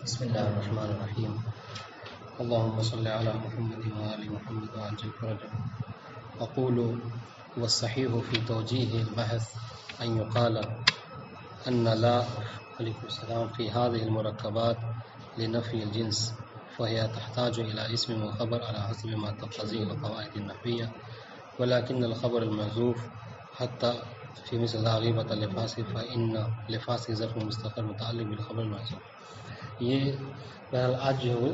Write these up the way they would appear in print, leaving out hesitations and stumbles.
بسم الله الرحمن الرحيم. اللهم صل على محمد وآل محمد وعجل فرجه. أقول والصحيح في توجيه البحث أن يقال أن لا عليكم السلام في هذه المركبات لنفي الجنس، فهي تحتاج إلى اسم وخبر على حسب ما تقتضيه القواعد النحوية، ولكن الخبر المحذوف حتى في مثل لا غيبة لفاسق فإن لفاسق ظرف مستقر متعلق بالخبر المحذوف. یہ بہرحال آج جو ہے وہ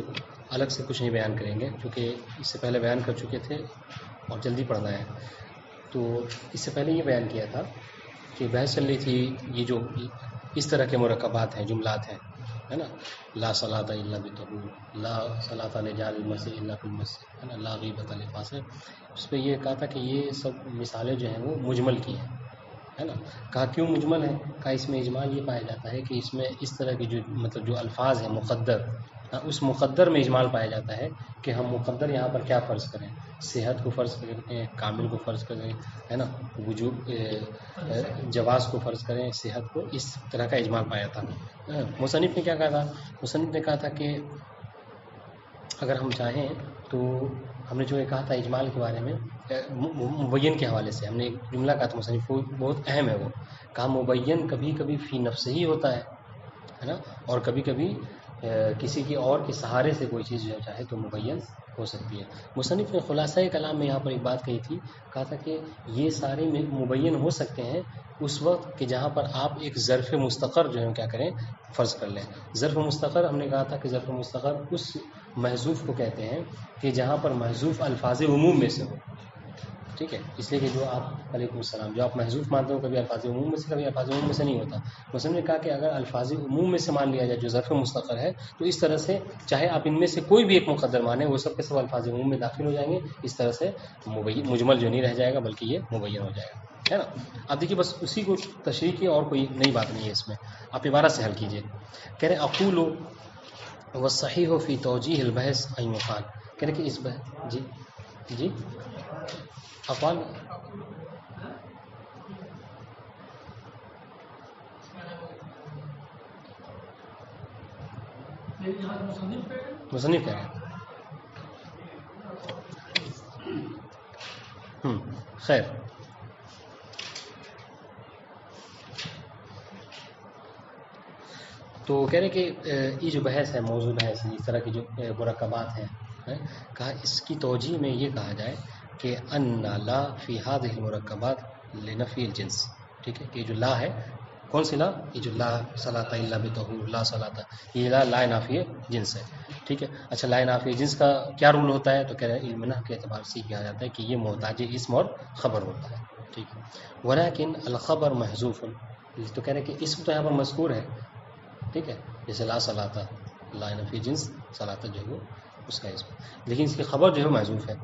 الگ سے کچھ نہیں بیان کریں گے کیونکہ اس سے پہلے بیان کر چکے تھے اور جلدی پڑھنا ہے. تو اس سے پہلے یہ بیان کیا تھا کہ بحث چل رہی تھی یہ جو اس طرح کے مرکبات ہیں، جملات ہیں، ہے نا، لا صلاۃ الا بطہور، لا صلاۃ لجار المسجد الا بالمسجد، ہے نا، لا غیبۃ لفاسق. اس پہ یہ کہا تھا کہ یہ سب مثالیں جو ہیں وہ مجمل کی ہیں، ہے نا. کہا کیوں مجمل ہے؟ کہا اس میں اجمال یہ پایا جاتا ہے کہ اس میں اس طرح کی جو مطلب جو الفاظ ہیں مقدر، اس مقدر میں اجمال پایا جاتا ہے کہ ہم مقدر یہاں پر کیا فرض کریں، صحت کو فرض کریں، کامل کو فرض کریں، ہے نا، وجوب جواز کو فرض کریں، صحت کو، اس طرح کا اجمال پایا تھا. مصنف نے کیا کہا تھا؟ مصنف نے کہا تھا کہ اگر ہم چاہیں تو ہم نے جو یہ کہا تھا اجمال کے بارے میں مبین کے حوالے سے ہم نے ایک جملہ کہا تھا، مصنف کو بہت اہم ہے وہ، کہا مبین کبھی کبھی فی نفس ہی ہوتا ہے نا، اور کبھی کبھی کسی کے اور کے سہارے سے کوئی چیز جو چاہے تو مبین ہو سکتی ہے. مصنف نے خلاصہ کلام میں یہاں پر ایک بات کہی تھی، کہا تھا کہ یہ سارے مبین ہو سکتے ہیں اس وقت کہ جہاں پر آپ ایک ظرف مستقر جو ہے کیا کریں، فرض کر لیں. ظرف مستقر ہم نے کہا تھا کہ ظرف مستقر اس محذوف کو کہتے ہیں کہ جہاں پر محذوف الفاظ عموم میں سے ہو. ٹھیک ہے، اس لیے کہ جو آپ علیکم السلام جو آپ محذوف مانتے ہو کبھی الفاظ عموم میں سے کبھی الفاظ عموم میں سے نہیں ہوتا. مثلا نے کہا کہ اگر الفاظ عموم میں سے مان لیا جائے جو ظرف مستقر ہے تو اس طرح سے چاہے آپ ان میں سے کوئی بھی ایک مقدر مانیں وہ سب کے سب الفاظ عموم میں داخل ہو جائیں گے. اس طرح سے مجمل جو نہیں رہ جائے گا بلکہ یہ مبین ہو جائے گا، ہے نا. اب دیکھیے بس اسی کو تشریح کی اور کوئی نئی بات نہیں ہے اس میں. آپ عبارت سے حل کیجئے. کہہ رہے اقول والصحیح فی توجیہ البحث ان یقال، کہہ رہے کہ اس جی افعال مصنف کہہ رہے ہیں. خیر، تو کہہ رہے کہ یہ جو بحث ہے، موضوع بحث ہے، اس طرح کی جو مرکبات ہیں، کہا اس کی توجیہ میں یہ کہا جائے کہ ان لا فی هذه المرکبات لنفی الجنس. ٹھیک ہے، کہ یہ جو لا ہے، کون سی لا؟ یہ جو لا صلاۃ الا بطہور، لا صلاۃ، یہ لا نافی جنس ہے. ٹھیک ہے، اچھا لا نافی جنس کا کیا رول ہوتا ہے؟ تو کہہ رہے ہیں علم نحو کے اعتبار سے کہا جاتا ہے کہ یہ محتاج اسم اور خبر ہوتا ہے. ٹھیک ہے، ولکن الخبر محذوف، تو کہہ رہے ہیں کہ اسم تو یہاں پر مذکور ہے، ٹھیک ہے، جیسے لا صلاۃ، لا نفی جنس، صلاۃ جو ہے وہ اس کا اسم، لیکن اس کی خبر جو ہے محذوف ہے.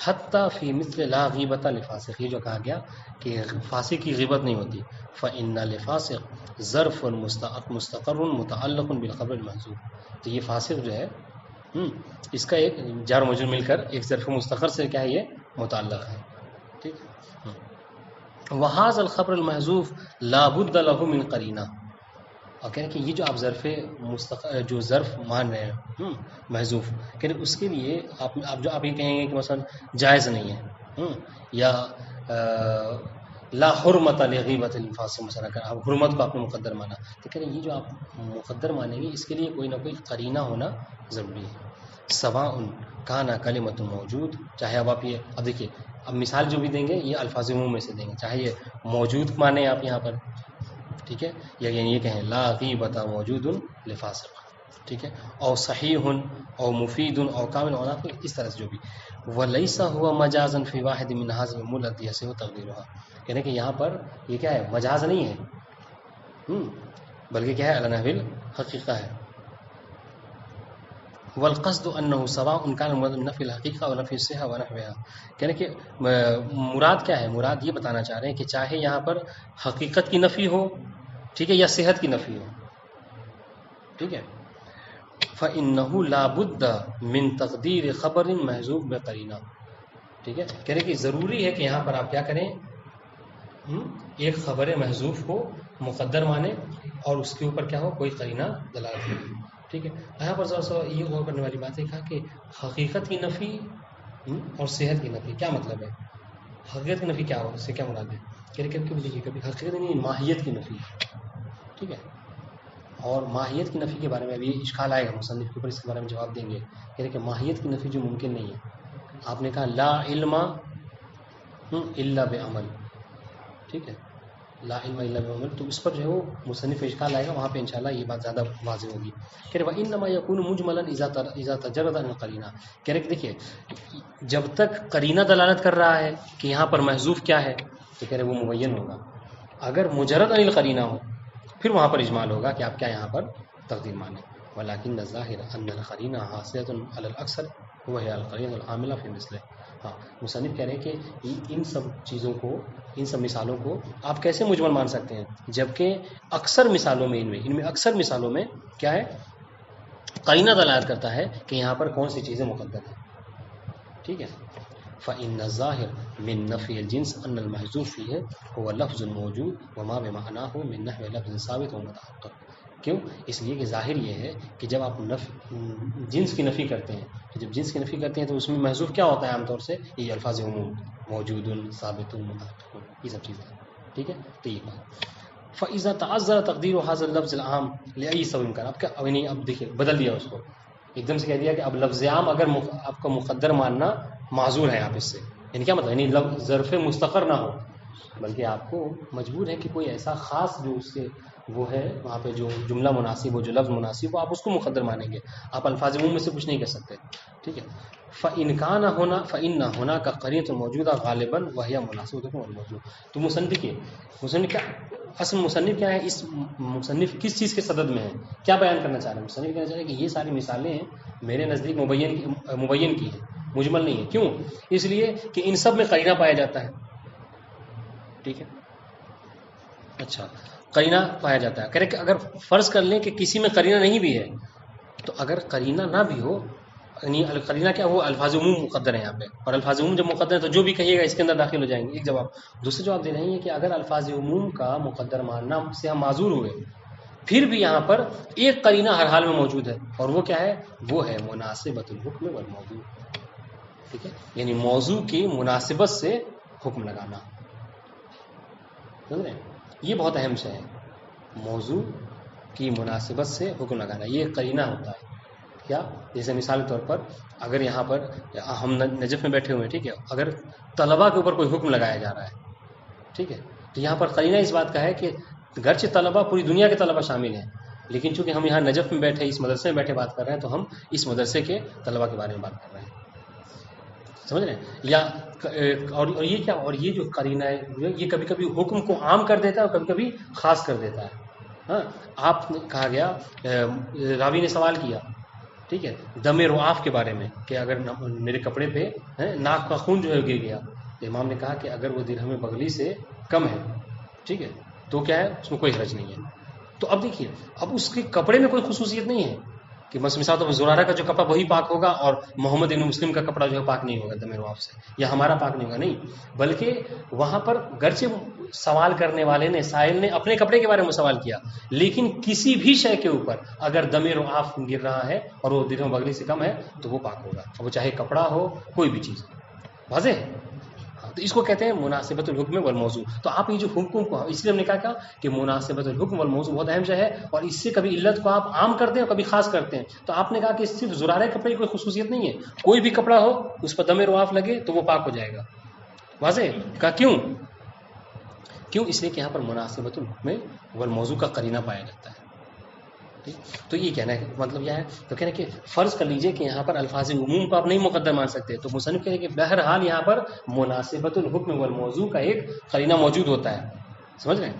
حتیٰ فی مثل لا غیبۃ لفاسق، یہ جو کہا گیا کہ فاسق کی غیبت نہیں ہوتی، فإن لفاسق ظرف مستقر متعلق بالخبر المحذوف. تو یہ فاسق جو ہے اس کا ایک جار و مجرور مل کر ایک ظرف مستقر سے کیا ہے، یہ متعلق ہے. ٹھیک ہے، وہذا الخبر المحذوف لا بد له من قرینہ. اور کہہ رہے کہ یہ جو آپ ظرف جو ظرف مان رہے ہیں محذوف، کہہ رہے اس کے لیے آپ یہ کہیں گے کہ مثلا جائز نہیں ہے، یا لا حرمت لغیبۃ الفاسق، مثلا اگر آپ حرمت کو آپ نے مقدر مانا تو کہہ رہے یہ جو آپ مقدر مانیں گے اس کے لیے کوئی نہ کوئی قرینہ ہونا ضروری ہے. سواء کان کلمۃ موجود، چاہے اب دیکھیے اب مثال جو بھی دیں گے یہ الفاظ عموم میں سے دیں گے، چاہے یہ موجود مانیں آپ یہاں پر، ٹھیک ہے، یا یعنی یہ کہیں لا غیبۃ موجود لفاسق، ٹھیک ہے، او صحیح او مفید او کامل او نافع، اس طرح سے جو بھی. ولیس ہوا مجازا فی واحد من هذه الامور التي يصح تقدیرها، یعنی کہ یہاں پر یہ کیا ہے، مجاز نہیں ہے، بلکہ کیا ہے، علی نحو الحقیقہ ہے. والقصد انه سواء كان نفی الحقیقہ و نفی الصحہ و نحوها، یعنی کہ مراد کیا ہے، مراد یہ بتانا چاہ رہے ہیں کہ چاہے یہاں پر حقیقت کی نفی ہو، ٹھیک ہے، یا صحت کی نفی ہو، ٹھیک ہے. فإنه لا بد من تقدیر خبر محذوف بقرینہ، ٹھیک ہے، کہہ رہے کہ ضروری ہے کہ یہاں پر آپ کیا کریں، ایک خبر محذوف کو مقدر مانے اور اس کے اوپر کیا ہو، کوئی قرینہ دلالت کرے. ٹھیک ہے. یہاں پر ذرا سا یہ غور کرنے والی بات ہے کہا کہ حقیقت کی نفی اور صحت کی نفی کیا مطلب ہے. حقیقت کی نفی کیا ہو، اس سے کیا مراد ہے. کبھی دیکھیے کبھی حقیقت نہیں، ماہیت کی نفی. ٹھیک ہے. اور ماہیت کی نفی کے بارے میں ابھی اشکال آئے گا مصنف کے اوپر، اس کے بارے میں جواب دیں گے. کہ ماہیت کی نفی جو ممکن نہیں ہے. آپ نے کہا لا علم الا بعمل. ٹھیک ہے. لا علم الا بعمل، تو اس پر جو ہے وہ مصنف اشکال آئے گا، وہاں پہ انشاءاللہ یہ بات زیادہ واضح ہوگی. کہ وانما یکون مجملا اذا تجرد عن قرینہ. کہہ رہے کہ دیکھیے جب تک قرینہ دلالت کر رہا ہے کہ یہاں پر محذوف کیا ہے، تو کہہ رہے وہ مبین ہوگا. اگر مجرد عن القرینہ ہو پھر وہاں پر اجمال ہوگا کہ آپ کیا یہاں پر تقدیر مانیں. ولكن الظاہر ان القرینہ حاصلۃ علی الاکثر وهي القرینہ العاملہ فی مثلہ. ہاں مصنف کہہ رہے ہیں کہ ان سب چیزوں کو، ان سب مثالوں کو آپ کیسے مجمل مان سکتے ہیں، جبکہ اکثر مثالوں میں ان میں اکثر مثالوں میں کیا ہے، قرینہ دلالت کرتا ہے کہ یہاں پر کون سی چیزیں مقدر ہیں. ٹھیک ہے. فإن الظاہر من نفی الجنس ان المحذوف فیہ هو لفظ موجود وما بمعناه من نحو لفظ ثابت ومتحقق. کیوں؟ اس لیے کہ ظاہر یہ ہے کہ جب آپ جنس کی نفی کرتے ہیں، تو جب جنس کی نفی کرتے ہیں تو اس میں محذوف کیا ہوتا ہے عام طور سے، یہ الفاظ عموم، موجود، ثابت، متحقق، یہ سب چیزیں. ٹھیک ہے. تو یہ بات فإذا تعذر تقدیر هذا اللفظ العام لأي سبب كان. اب کیا اب دیکھیے بدل دیا اس کو، ایک دم سے کہہ دیا کہ اب لفظ عام اگر آپ کا مقدر ماننا معذور ہے. آپ اس سے یعنی کیا مطلب، یعنی ظرف مستقر نہ ہو، بلکہ آپ کو مجبور ہے کہ کوئی ایسا خاص جو اس سے وہ ہے وہاں پہ جو جملہ مناسب ہو، جو لفظ مناسب ہو، آپ اس کو مقدر مانیں گے. آپ الفاظ عموم میں سے کچھ نہیں کر سکتے. ٹھیک ہے. فإن كان هنا فإن هناك قرینۃ موجودہ غالبا وهي مناسبۃ والموجود. تو مصنف کیا اصل مصنف کیا ہے، اس مصنف کس چیز کے صدد میں ہے، کیا بیان کرنا چاہ رہے ہیں. مصنف کہنا چاہ رہے ہیں کہ یہ ساری مثالیں ہیں میرے نزدیک مبین کی ہیں، مجمل نہیں ہے. کیوں؟ اس لیے کہ ان سب میں قرینہ پایا جاتا ہے. ٹھیک ہے. اچھا قرینہ پایا جاتا ہے. کہہ رہے کہ اگر فرض کر لیں کہ کسی میں قرینہ نہیں بھی ہے، تو اگر قرینہ نہ بھی ہو، یعنی قرینہ کیا وہ الفاظ عموم مقدر ہیں یہاں پہ، اور الفاظ عموم جب مقدر ہیں تو جو بھی کہیے گا اس کے اندر داخل ہو جائیں گے. ایک جواب. دوسرے جواب دے رہے ہیں کہ اگر الفاظ عموم کا مقدر ماننا سے ہم معذور ہوئے، پھر بھی یہاں پر ایک قرینہ ہر حال میں موجود ہے، اور وہ کیا ہے، وہ ہے مناسبت الحکم والموضوع. ٹھیک ہے. یعنی موضوع کی مناسبت سے حکم لگانا. سمجھ رہے ہیں؟ یہ بہت اہم شے ہے، موضوع کی مناسبت سے حکم لگانا. یہ قرینہ ہوتا ہے. کیا؟ جیسے مثال کے طور پر اگر یہاں پر ہم نجف میں بیٹھے ہوئے ہیں، ٹھیک ہے، اگر طلباء کے اوپر کوئی حکم لگایا جا رہا ہے، ٹھیک ہے، تو یہاں پر قرینہ اس بات کا ہے کہ گرچہ طلباء پوری دنیا کے طلباء شامل ہیں، لیکن چونکہ ہم یہاں نجف میں بیٹھے، اس مدرسے میں بیٹھے بات کر رہے ہیں، تو ہم اس مدرسے کے طلباء کے بارے میں بات کر رہے ہیں. سمجھ رہے ہیں؟ یا اور یہ کیا، اور یہ جو قرینہ ہے یہ کبھی کبھی حکم کو عام کر دیتا ہے اور کبھی کبھی خاص کر دیتا ہے. ہاں آپ نے کہا گیا، راوی نے سوال کیا، ٹھیک ہے، دم رعاف کے بارے میں، کہ اگر میرے کپڑے پہ ناک کا خون جو ہے گر گیا، تو امام نے کہا کہ اگر وہ درہم بغلی سے کم ہے، ٹھیک ہے، تو کیا ہے، اس میں کوئی حرج نہیں ہے. تو اب دیکھیے، اب اس کے کپڑے میں کوئی خصوصیت نہیں ہے کہ مثال تو زرارہ کا جو کپڑا وہی پاک ہوگا اور محمد بن مسلم کا کپڑا جو ہے پاک نہیں ہوگا دم رعاف سے، یا ہمارا پاک نہیں ہوگا. نہیں، بلکہ وہاں پر گرچہ سوال کرنے والے نے، سائل نے اپنے کپڑے کے بارے میں سوال کیا، لیکن کسی بھی شے کے اوپر اگر دم رعاف گر رہا ہے اور وہ درہم بغلی سے کم ہے تو وہ پاک ہوگا، وہ چاہے کپڑا ہو، کوئی بھی چیز. واضح ہے؟ تو اس کو کہتے ہیں مناسبت الحکم والموضوع. تو آپ یہ جو حکم کو، اس لیے ہم نے کہا کہ مناسبت الحکم والموضوع بہت اہم ہے، اور اس سے کبھی علت کو آپ عام کرتے ہیں اور کبھی خاص کرتے ہیں. تو آپ نے کہا کہ صرف زرارے کپڑے کی کوئی خصوصیت نہیں ہے، کوئی بھی کپڑا ہو اس پر دم رعاف لگے تو وہ پاک ہو جائے گا. واضح کہا کیوں؟ اس لیے کہ یہاں پر مناسبت الحکم والموضوع کا قرینہ پایا جاتا ہے. تو یہ کہنا ہے، مطلب یہ ہے، تو کہنا ہے کہ فرض کر لیجئے کہ یہاں پر الفاظ عموم کو آپ نہیں مقدر مان سکتے، تو مصنف کہنے کہ بہرحال یہاں پر مناسبت الحکم والموضوع کا ایک قرینہ موجود ہوتا ہے. سمجھ رہے ہیں؟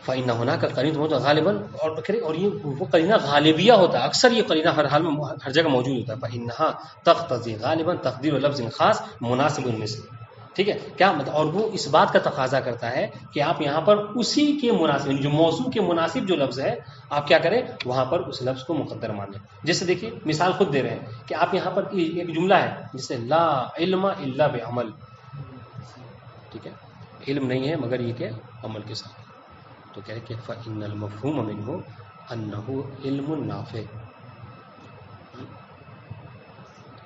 فإن هناك قرینہ موجود غالباً، اور یہ وہ قرینہ غالبیہ ہوتا ہے، اکثر یہ قرینہ ہر حال میں ہر جگہ موجود ہوتا ہے. فإنها تقتضي غالباً تقدیر لفظ خاص مناسب المثل. ٹھیک ہے، کیا مطلب، اور وہ اس بات کا تقاضا کرتا ہے کہ آپ یہاں پر اسی کے مناسب، جو موضوع کے مناسب جو لفظ ہے، آپ کیا کریں، وہاں پر اس لفظ کو مقدر مانیں. جیسے دیکھیے مثال خود دے رہے ہیں کہ آپ یہاں پر ایک جملہ ہے جیسے لا علم الا بعمل. ٹھیک ہے، علم نہیں ہے مگر یہ کہ عمل کے ساتھ. تو کہہ رہے کہ فإن المفہوم منه انہ علم نافع.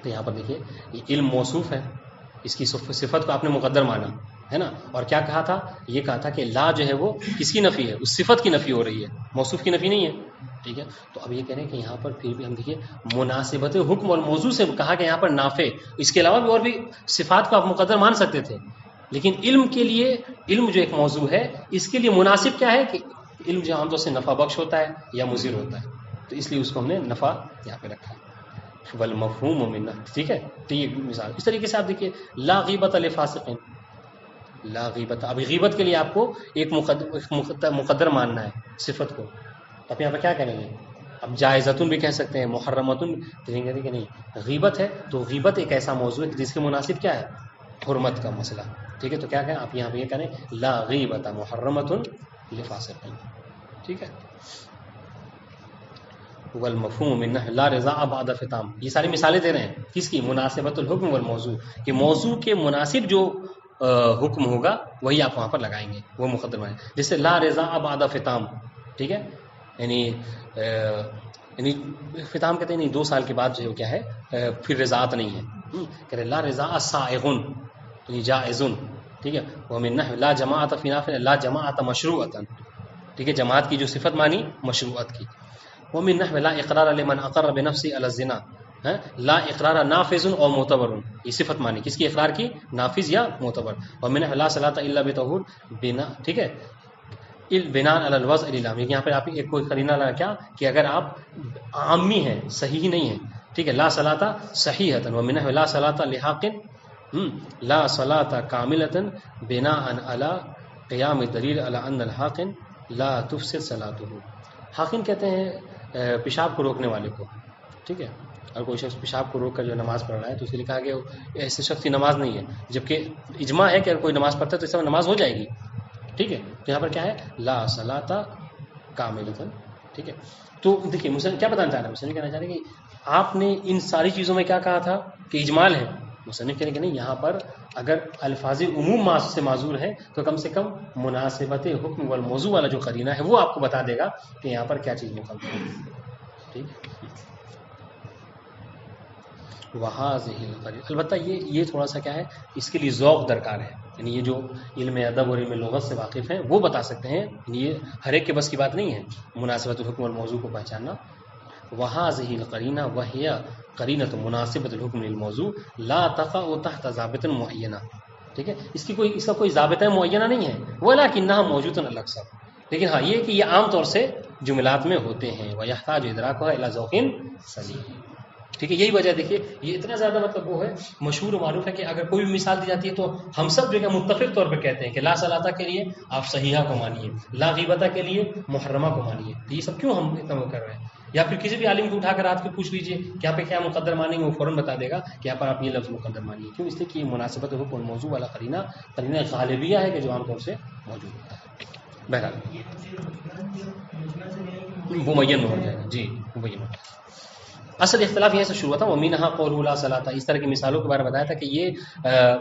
تو یہاں پر دیکھیے یہ علم موصوف ہے، اس کی صفت کو آپ نے مقدر مانا ہے نا، اور کیا کہا تھا؟ یہ کہا تھا کہ لا جو ہے وہ کس کی نفی ہے؟ اس صفت کی نفی ہو رہی ہے، موصوف کی نفی نہیں ہے. ٹھیک ہے، تو اب یہ کہہ رہے ہیں کہ یہاں پر پھر بھی ہم دیکھیے مناسبت حکم اور موضوع سے کہا کہ یہاں پر نافع، اس کے علاوہ بھی اور بھی صفات کو آپ مقدر مان سکتے تھے، لیکن علم کے لیے، علم جو ایک موضوع ہے اس کے لیے مناسب کیا ہے کہ علم جو عام طور سے نفع بخش ہوتا ہے یا مضر ہوتا ہے، تو اس لیے اس کو ہم نے نفع یہاں پہ رکھا ہے. والمفہوم منہ، ٹھیک ہے. تو یہ مثال اس طریقے سے آپ دیکھیے لا غیبت لفاسق، لا غیبت، ابھی غیبت کے لیے آپ کو ایک مقدر ماننا ہے صفت کو، اب یہاں پہ کیا کریں گے؟ اب جائزتن بھی کہہ سکتے ہیں، محرمتن کہیں گے کہ نہیں غیبت ہے تو غیبت ایک ایسا موضوع ہے جس کے مناسب کیا ہے؟ حرمت کا مسئلہ. ٹھیک ہے، تو کیا کہیں آپ یہاں پہ یہ کریں لا غیبت محرمتن لفاسق. ٹھیک ہے. والمفہوم منہ لا رضا بعد ختام، یہ ساری مثالیں دے رہے ہیں کس کی؟ مناسبت الحکم والموضوع، کہ موضوع کے مناسب جو حکم ہوگا وہی آپ وہاں پر لگائیں گے، وہ مقدر مانیں. جیسے لا رضا بعد ختام، ٹھیک ہے، یعنی ختام کہتے ہیں نہیں 2 سال کے بعد جو ہے کیا ہے پھر رضاعت نہیں ہے. کہ لا رضا سائغن یعنی جائزن. ٹھیک ہے. ومن نحو لا جماعت فی نافل لا جماعت مشروعتا، ٹھیک ہے، جماعت کی جو صفت مانی مشروعت کی. ومن نحو لا اقرار لمن اقر بنفسه على الزنا، لا اقرار نافذ او معتبر، یہ صفت مانی کس کی؟ اقرار کی، نافذ یا معتبر. ومن نحو لا صلاۃ الا بطہور بنا، ٹھیک ہے، بناء علی الوضع الالام، یہاں پہ آپ ایک کوئی قرینہ لگا کیا کہ اگر آپ عامی ہیں صحیح نہیں ہے، ٹھیک ہے، لا صلاۃ صحیحۃ. ومن نحو لا صلاۃ لحاق، لا صلاۃ کاملۃ بناء علی قیام الدلیل علی ان الحاق لا تفسد صلاته. حاقن کہتے ہیں پیشاب کو روکنے والے کو. ٹھیک ہے، اگر کوئی شخص پیشاب کو روک کر جو نماز پڑھ رہا ہے تو اسے لکھا کہ ایسے شخص کی نماز نہیں ہے، جبکہ اجماع ہے کہ اگر کوئی نماز پڑھتا ہے تو اس میں نماز ہو جائے گی. ٹھیک ہے، تو یہاں پر کیا ہے لا صلاۃ کاملۃ. ٹھیک ہے، تو دیکھیے مسلم کیا بتانا چاہ رہے ہیں؟ مسلم کہنا چاہ رہے ہیں کہ آپ نے ان ساری چیزوں میں کیا کہا تھا کہ اجمال ہے. مصنف کہنے کہ نہیں، یہاں پر اگر الفاظ عموم سے معذور ہے تو کم سے کم مناسبت حکم والموضوع والا جو قرینہ ہے وہ آپ کو بتا دے گا کہ یہاں پر کیا چیز مخالف ہے. ٹھیک، وہاذہ القرینہ، البتہ یہ تھوڑا سا کیا ہے، اس کے لیے ذوق درکار ہے، یعنی یہ جو علم ادب اور علم لغت سے واقف ہیں وہ بتا سکتے ہیں، یعنی یہ ہر ایک کے بس کی بات نہیں ہے مناسبت الحکم والموضوع کو پہچاننا. وہاذہ القرینہ وہی قرینۃ مناسبۃ الحکم للموضوع لا تقع تحت ضابط معینہ. ٹھیک ہے، اس کا کوئی ضابطہ معینہ نہیں ہے، ولکنھا موجود الاکثر، لیکن ہاں یہ کہ یہ عام طور سے جملات میں ہوتے ہیں. ویحتاج ادراکھا الی ذوق سلیم. ٹھیک ہے، یہی وجہ دیکھیے یہ اتنا زیادہ مطلب وہ ہے مشہور و معروف ہے کہ اگر کوئی بھی مثال دی جاتی ہے تو ہم سب جو ہے متفق طور پہ کہتے ہیں کہ لا صلاۃ کے لیے آپ صحیحہ کو مانیے، لا غیبت کے لیے محرمہ کو مانیے. تو یہ سب کیوں ہم اتنا وہ کر رہے ہیں؟ یا پھر کسی بھی عالم کو اٹھا کر آپ کے پوچھ لیجئے کہ یہاں پہ کیا مقدر مانیں گے، وہ فوراً بتا دے گا کہ یہاں پر آپ یہ لفظ مقدر مانیے. کیوں؟ اس لیے کہ یہ مناسبت حکم موضوع والا قرینہ غالبیہ ہے کہ جو عام طور سے موجود ہوتا ہے. بہرحال وہ معین ہو جائے گا. جی مبین ہو. اصل اختلاف یہیں سے شروع ہوا تھا. ومنھا قولہ لا صلاۃ، اس طرح کی مثالوں کے بارے میں بتایا تھا کہ یہ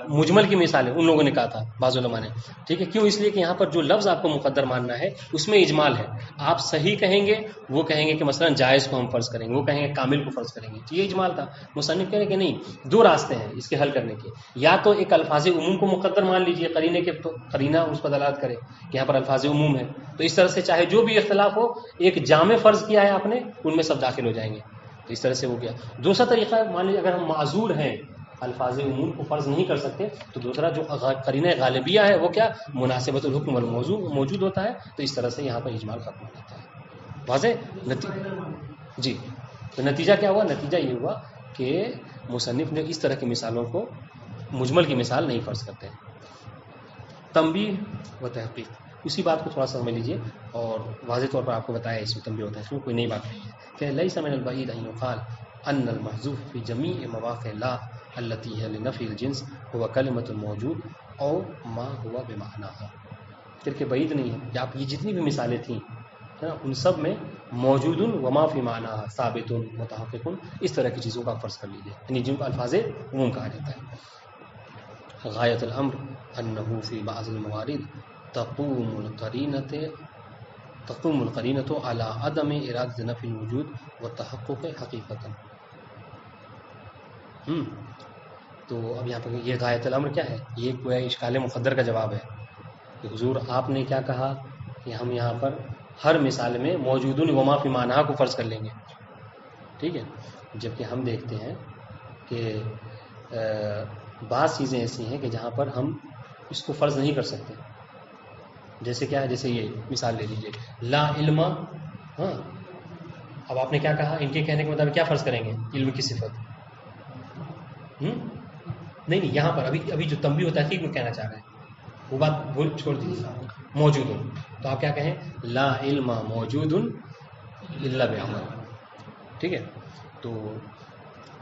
مجمل کی مثال ہے، ان لوگوں نے کہا تھا بعض علماء نے. ٹھیک ہے، کیوں؟ اس لیے کہ یہاں پر جو لفظ آپ کو مقدر ماننا ہے اس میں اجمال ہے. آپ صحیح کہیں گے، وہ کہیں گے کہ مثلا جائز کو ہم فرض کریں گے، وہ کہیں گے کامل کو فرض کریں گے. تو یہ اجمال تھا. مصنف کہہ رہے کہ نہیں، 2 راستے ہیں اس کے حل کرنے کے. یا تو ایک الفاظ عموم کو مقدر مان لیجئے قرینے کے، تو قرینہ اس پر دلالت کرے کہ یہاں پر الفاظ عموم ہے، تو اس طرح سے چاہے جو بھی اختلاف ہو ایک جامع فرض کیا ہے آپ نے، ان میں سب داخل ہو جائیں گے. تو اس طرح سے ہو گیا. دوسرا طریقہ مان لیجیے اگر ہم معذور ہیں، الفاظ عموم کو فرض نہیں کر سکتے، تو دوسرا جو قرینہ غالبیہ ہے وہ کیا؟ مناسبت الحکم والموضوع موجود ہوتا ہے. تو اس طرح سے یہاں پر اجمال ختم ہو جاتا ہے. واضح؟ جی. تو نتیجہ کیا ہوا؟ نتیجہ یہ ہوا کہ مصنف نے اس طرح کی مثالوں کو مجمل کی مثال نہیں فرض کرتے. تنبیہ و تحقیق، اسی بات کو تھوڑا سا سمجھ لیجیے اور واضح طور پر آپ کو بتایا اس میں تنبیہ و تحقیق کوئی نئی بات نہیں ہے کہ لیس من البعید ان يقال ان المحذوف في جميع مواقع لا التي هي لنفي الجنس هو كلمة موجود او ما هو بمعناها. کہ بعید نہیں ہے کہ آپ یہ جتنی بھی مثالیں تھیں ان سب میں موجود وما فی معناها ثابت متحقق، اس طرح کی چیزوں کا فرض کر لیجیے، یعنی جن کو الفاظ عموم کہا جاتا ہے. غایت الامر انه فی بعض الموارد تقوم القرینۃ تقوم القرینۃ علی عدم ارادۃ نفی الوجود والتحقق حقیقتا. تو اب یہاں پر یہ غایت الامر کیا ہے؟ یہ کوئی اشکال مقدر کا جواب ہے کہ حضور آپ نے کیا کہا کہ ہم یہاں پر ہر مثال میں موجود وما فی معنیٰ کو فرض کر لیں گے، ٹھیک ہے، جبکہ ہم دیکھتے ہیں کہ بعض چیزیں ایسی ہیں کہ جہاں پر ہم اس کو فرض نہیں کر سکتے. جیسے کیا ہے؟ جیسے یہ مثال لے لیجیے لا علم. ہاں اب آپ نے کیا کہا؟ ان کے کہنے کے مطابق کیا فرض کریں گے؟ علم کی صفت. نہیں یہاں پر ابھی جو تنبیہ و تحقیق میں کہنا چاہ رہے ہیں وہ بات بھول چھوڑ دیجیے. موجود ہوں تو آپ کیا کہیں؟ لا علم موجود الا بعمل. ٹھیک ہے، تو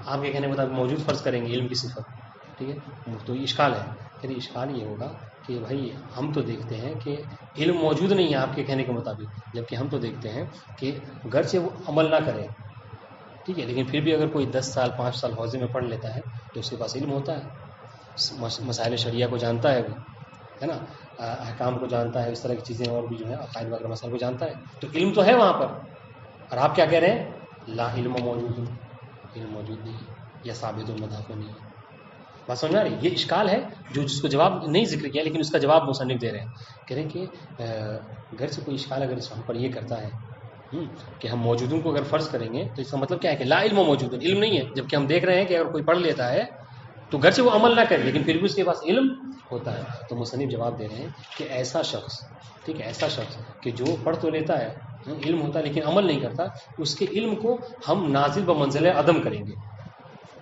آپ کے کہنے کے مطابق موجود فرض کریں گے علم کی صفت. ٹھیک ہے، تو یہ اشکال ہے. یعنی اشکال یہ ہوگا کہ بھائی ہم تو دیکھتے ہیں کہ علم موجود نہیں ہے آپ کے کہنے کے مطابق، جبکہ ہم تو دیکھتے ہیں کہ گرچہ وہ عمل نہ کرے، ٹھیک ہے، لیکن پھر بھی اگر کوئی 10 سال 5 سال حوزے میں پڑھ لیتا ہے تو اس کے پاس علم ہوتا ہے، مسائل شریعہ کو جانتا ہے، وہ ہے نا، احکام کو جانتا ہے، اس طرح کی چیزیں اور بھی جو ہے عقائد وغیرہ مسائل کو جانتا ہے. تو علم تو ہے وہاں پر. اور آپ کیا کہہ رہے ہیں؟ لا علم موجود، علم موجود نہیں ہے یا ثابت المدافع نہیں ہے. بات سمجھ آ رہی؟ یہ اشکال ہے جو جس کو جواب نہیں ذکر کیا، لیکن اس کا جواب مصنف دے رہے ہیں. کہہ رہے ہیں کہ گھر سے کوئی اشکال اگر ہم پر یہ کرتا ہے کہ ہم موجودوں کو اگر فرض کریں گے تو اس کا مطلب کیا ہے کہ لا علم موجود، علم نہیں ہے، جبکہ ہم دیکھ رہے ہیں کہ اگر کوئی پڑھ لیتا ہے تو گھر سے وہ عمل نہ کرے لیکن پھر بھی اس کے پاس علم ہوتا ہے. تو مصنف جواب دے رہے ہیں کہ ایسا شخص، ٹھیک ہے، ایسا شخص کہ جو پڑھ تو لیتا ہے، علم ہوتا ہے لیکن عمل نہیں کرتا، اس کے علم کو ہم نازل بمنزل عدم کریں گے.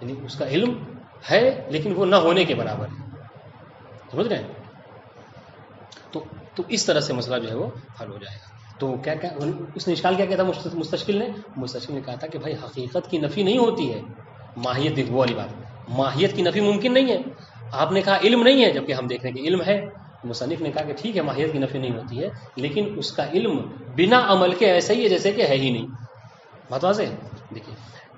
یعنی اس کا علم ہے لیکن وہ نہ ہونے کے برابر ہے. سمجھ رہے ہیں؟ تو اس طرح سے مسئلہ جو ہے وہ حل ہو جائے گا. تو کیا اس نے اشکال کیا کیا تھا مستشکل نے کہا تھا کہ بھائی حقیقت کی نفی نہیں ہوتی ہے، ماہیت وہ والی بات، ماہیت کی نفی ممکن نہیں ہے. آپ نے کہا علم نہیں ہے، جبکہ ہم دیکھ رہے ہیں کہ علم ہے. مصنف نے کہا کہ ٹھیک ہے ماہیت کی نفی نہیں ہوتی ہے، لیکن اس کا علم بنا عمل کے ایسا ہی ہے جیسے کہ ہے ہی نہیں. بات واضح ہے؟ دیکھیے،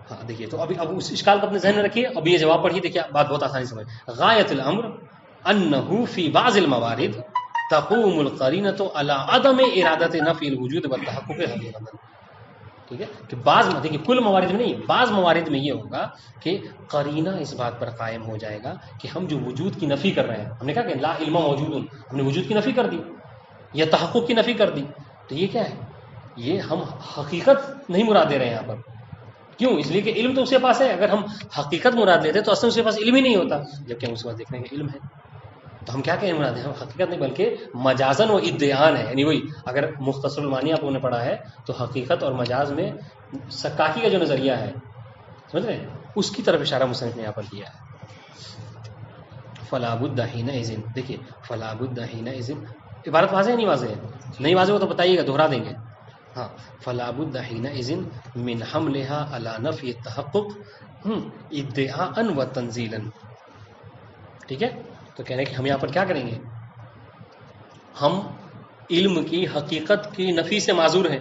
ہاں دیکھیے، تو اب اس اشکال کو اپنے ذہن میں رکھیے. اب یہ جواب پڑھیے، دیکھیے بات بہت آسانی سمجھ. غایت الامر انہ فی بعض الموارد تقوم القرینۃ علی عدم ارادۃ نفی الوجود والتحقق حقیقتا. ٹھیک ہے، کہ دیکھیے کل موارد میں نہیں، بعض موارد میں یہ ہوگا کہ قرینہ اس بات پر قائم ہو جائے گا کہ ہم جو وجود کی نفی کر رہے ہیں، ہم نے کہا کہ لا علم موجود، ہم نے وجود کی نفی کر دی یا تحقق کی نفی کر دی. تو یہ کیا ہے؟ یہ ہم حقیقت نہیں مراد دے رہے ہیں یہاں پر. کیوں؟ اس لیے کہ علم تو اس کے پاس ہے. اگر ہم حقیقت مراد لیتے تو اصل اس کے پاس علم ہی نہیں ہوتا، جبکہ ہم اس کے پاس دیکھ رہے ہیں کہ علم ہے. تو ہم کیا کہیں مراد ہیں؟ ہم حقیقت نہیں بلکہ مجازن و ادعان ہے. یعنی وہی اگر مختصر المعانی آپ نے پڑھا ہے تو حقیقت اور مجاز میں سکاکی کا جو نظریہ ہے، سمجھ رہے ہیں، اس کی طرف اشارہ مصنف نے یہاں پر کیا ہے. فلا بد حینئذ، دیکھیے فلا بد حینئذ، عبارت واضح ہے نہیں واضح ہے؟ نہیں واضح ہو تو بتائیے گا، دوہرا دیں گے. ہاں، فلا بد حینئذ من حملها علی نفی التحقق ادعاء و تنزیلا. ٹھیک ہے، تو کہہ رہے ہیں کہ ہم یہاں پر کیا کریں گے؟ ہم علم کی حقیقت کی نفی سے معذور ہیں.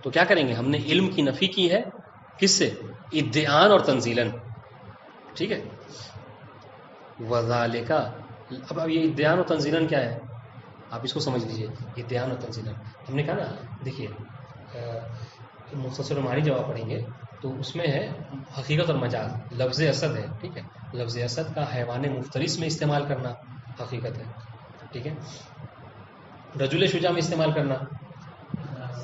تو کیا کریں گے؟ ہم نے علم کی نفی کی ہے، کس سے؟ ادعاء اور تنزیلاً. ٹھیک ہے، وذالک، اب یہ ادعاء اور تنزیلاً کیا ہے؟ آپ اس کو سمجھ لیجئے. ادعاء اور تنزیلاً ہم نے کہا نا، دیکھیے مختصر المعانی جواب پڑھیں گے تو اس میں ہے حقیقت اور مجاز. لفظ اسد ہے، ٹھیک ہے، لفظ اسد کا حیوان مفترس میں استعمال کرنا حقیقت ہے. ٹھیک ہے، رجل شجاع میں استعمال کرنا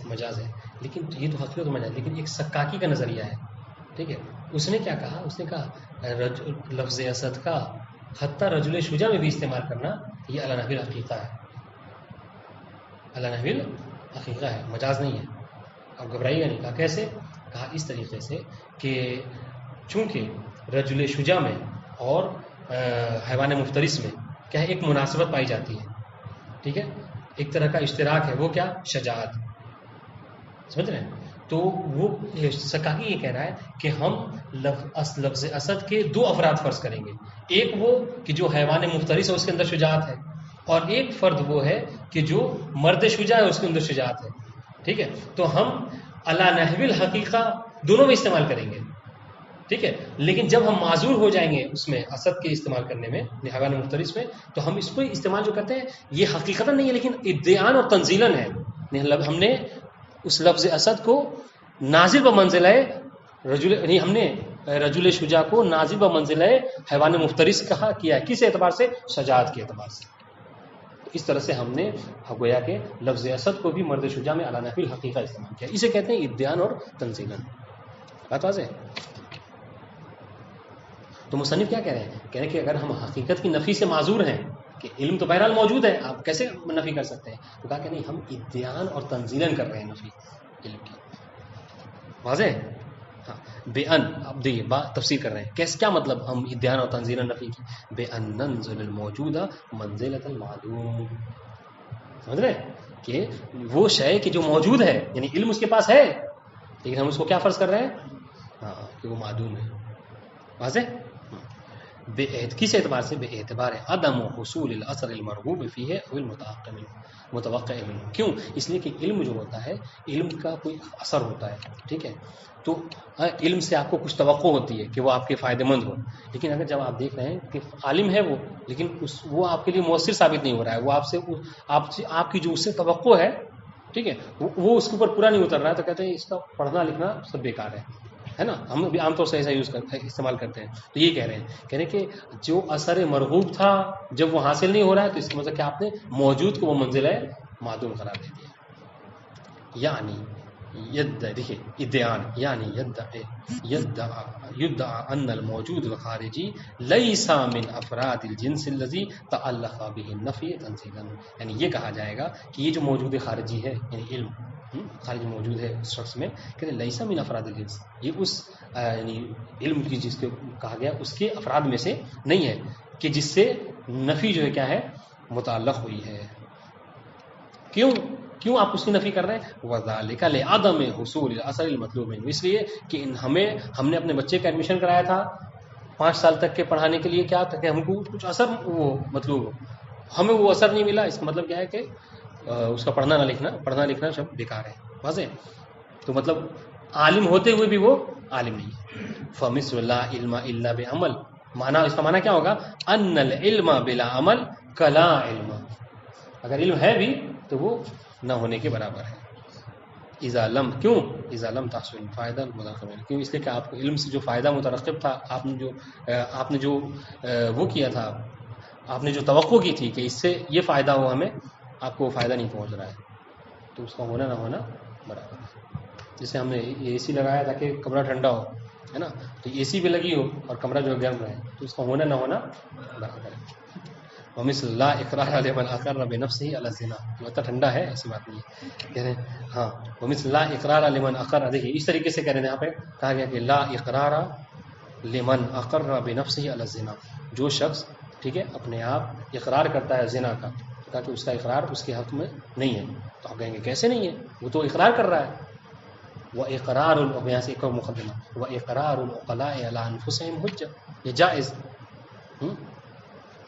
مجاز ہے. لیکن یہ تو حقیقت اور مجاز، لیکن ایک سکاکی کا نظریہ ہے. ٹھیک ہے، اس نے کیا کہا؟ اس نے کہا لفظ اسد کا حتیٰ رجل شجاع میں بھی استعمال کرنا یہ علی نحو الحقیقہ ہے، علی نحو الحقیقہ ہے، مجاز نہیں ہے. اب گھبرائیے گا نہیں. کہا کیسے؟ کہا اس طریقے سے کہ چونکہ رجل شجاع میں اور حیوان مفترس میں کیا ہے؟ ایک مناسبت پائی جاتی ہے. ٹھیک ہے، ایک طرح کا اشتراک ہے، وہ کیا؟ شجاعت. سمجھ رہے ہیں؟ تو وہ سکاکی یہ کہہ رہا ہے کہ ہم لفظ اسد کے دو افراد فرض کریں گے. ایک وہ کہ جو حیوان مفترس ہے اس کے اندر شجاعت ہے، اور ایک فرد وہ ہے کہ جو مرد شجاع ہے اس کے اندر شجاعت ہے. ٹھیک ہے، تو ہم علی نحو الحقیقہ دونوں میں استعمال کریں گے. ٹھیک ہے، لیکن جب ہم معذور ہو جائیں گے اس میں اسد کے استعمال کرنے میں، حیوان مفترس میں، تو ہم اس کو استعمال جو کرتے ہیں یہ حقیقت نہیں ہے لیکن ادعاء اور تنزیلاً ہے. ہم نے اس لفظ اسد کو نازل بمنزلہ رجل، یعنی ہم نے رجل شجاع کو نازل بمنزلہ حیوان مفترس کہا کیا ہے، کس اعتبار سے؟ شجاعت کے اعتبار سے. اس طرح سے ہم نے گویا کہ لفظ اسد کو بھی مرد شجاع میں علی نفی الحقیقہ استعمال کیا. اسے کہتے ہیں ادعان اور تنزیلا. بات واضح ہے؟ تو مصنف کیا کہہ رہے ہیں؟ کہہ رہے ہیں کہ اگر ہم حقیقت کی نفی سے معذور ہیں کہ علم تو بہرحال موجود ہے، آپ کیسے نفی کر سکتے ہیں؟ تو کہا کہ نہیں، ہم ادعان اور تنزیلا کر رہے ہیں نفی علم کی. واضح ہے؟ ہاں. بے ان، اب دیکھیے بات تفسیر کر رہے ہیں کیسے، کیا مطلب ہم ادعان اور تنزیلا نفی کی؟ بے ان ننزل الموجودہ منزلۃ المعدوم. سمجھ رہے ہیں کہ وہ شے کہ جو موجود ہے، یعنی علم اس کے پاس ہے لیکن ہم اس کو کیا فرض کر رہے ہیں؟ ہاں کہ وہ معدوم ہے. واضح؟ کس اعتبار سے؟ بے اعتبار عدم حصول الاثر المرغوب فیہ او المتوقع منہ. کیوں؟ اس لیے کہ علم جو ہوتا ہے، علم کا کوئی اثر ہوتا ہے، ٹھیک ہے، تو علم سے آپ کو کچھ توقع ہوتی ہے کہ وہ آپ کے فائدہ مند ہو. لیکن اگر جب آپ دیکھ رہے ہیں کہ عالم ہے وہ، لیکن وہ آپ کے لیے مؤثر ثابت نہیں ہو رہا ہے، وہ آپ کی جو اس سے توقع ہے، ٹھیک ہے، وہ اس کے اوپر پورا نہیں اتر رہا ہے، تو کہتے ہیں اس کا پڑھنا لکھنا سب بیکار ہے نا. ہم بھی عام طور سے ایسا استعمال کرتے ہیں. تو یہ کہہ رہے ہیں کہ جو اثر مرغوب تھا جب وہ حاصل نہیں ہو رہا ہے، تو اس کا مطلب کہ آپ نے موجود کو وہ منزلہ معدوم قرار دے دیا. یعنی دیکھیے ادعان، یعنی یدعا ان الموجود الخارجی لیس من افراد الجنس الذی تعلق به النفی تنزیلا. یعنی یہ کہا جائے گا کہ یہ جو موجود خارجی ہے، یعنی علم خارج موجود ہے اس شخص میں، کہ لیسا من افراد الجنس، یہ اس یعنی علم کی جس کو کہا گیا اس کے افراد میں سے نہیں ہے کہ جس سے نفی جو ہے کیا ہے؟ متعلق ہوئی ہے. کیوں آپ اس کی نفی کر رہے ہیں؟ وذالک لعدم حصول الاثر المطلوب، اس لیے کہ ہم نے اپنے بچے کا ایڈمیشن کرایا تھا 5 سال تک کے پڑھانے کے لیے، کیا تھا کہ ہم کو کچھ اثر وہ مطلوب، ہمیں وہ اثر نہیں ملا. اس کا مطلب کیا ہے کہ اس کا پڑھنا لکھنا سب بیکار ہے. واضح؟ تو مطلب عالم ہوتے ہوئے بھی وہ عالم نہیں ہے. فمثل لا علم الا بعمل، اس کا معنی کیا ہوگا؟ ان العلم بلا عمل کلا علم. اگر علم ہے بھی تو وہ نہ ہونے کے برابر ہے. اذا لم تحصل فائدہ مترقب، کیوں؟ اس لیے کہ آپ کو علم سے جو فائدہ مترقب تھا، آپ نے جو وہ کیا تھا، آپ نے جو توقع کی تھی کہ اس سے یہ فائدہ ہو ہمیں، آپ کو وہ فائدہ نہیں پہنچ رہا ہے، تو اس کا ہونا نہ ہونا برابر ہے. جیسے ہم نے اے سی لگایا تاکہ کمرہ ٹھنڈا ہو، ہے نا، تو اے سی بھی لگی ہو اور کمرہ جو گرم رہے، تو اس کا ہونا نہ ہونا برابر ہے. ومثل لا اقرار لمن اقر بنفسه على الزنا، مطلب ٹھنڈا ہے ایسی بات نہیں ہے، کہہ رہے ہیں ہاں ومثل لا اقرار لمن اقر، دیکھیے اس طریقے سے کہہ رہے ہیں یہاں پہ کہا گیا کہ لا اقرار لمن اقر بنفسه على الزنا، جو شخص ٹھیک ہے اپنے آپ اقرار کرتا ہے زنا کا، تاکہ اس کا اقرار اس کے حق میں نہیں ہے. تو آپ کہیں گے کیسے نہیں ہے، وہ تو اقرار کر رہا ہے. وَإِقْرَارُ یہاں سے ایک اور مقدمہ، وَإِقْرَارُ الْعُقَلَاءِ عَلَىٰ أَنفُسِهِمْ حُجَّةٌ، یہ جائز.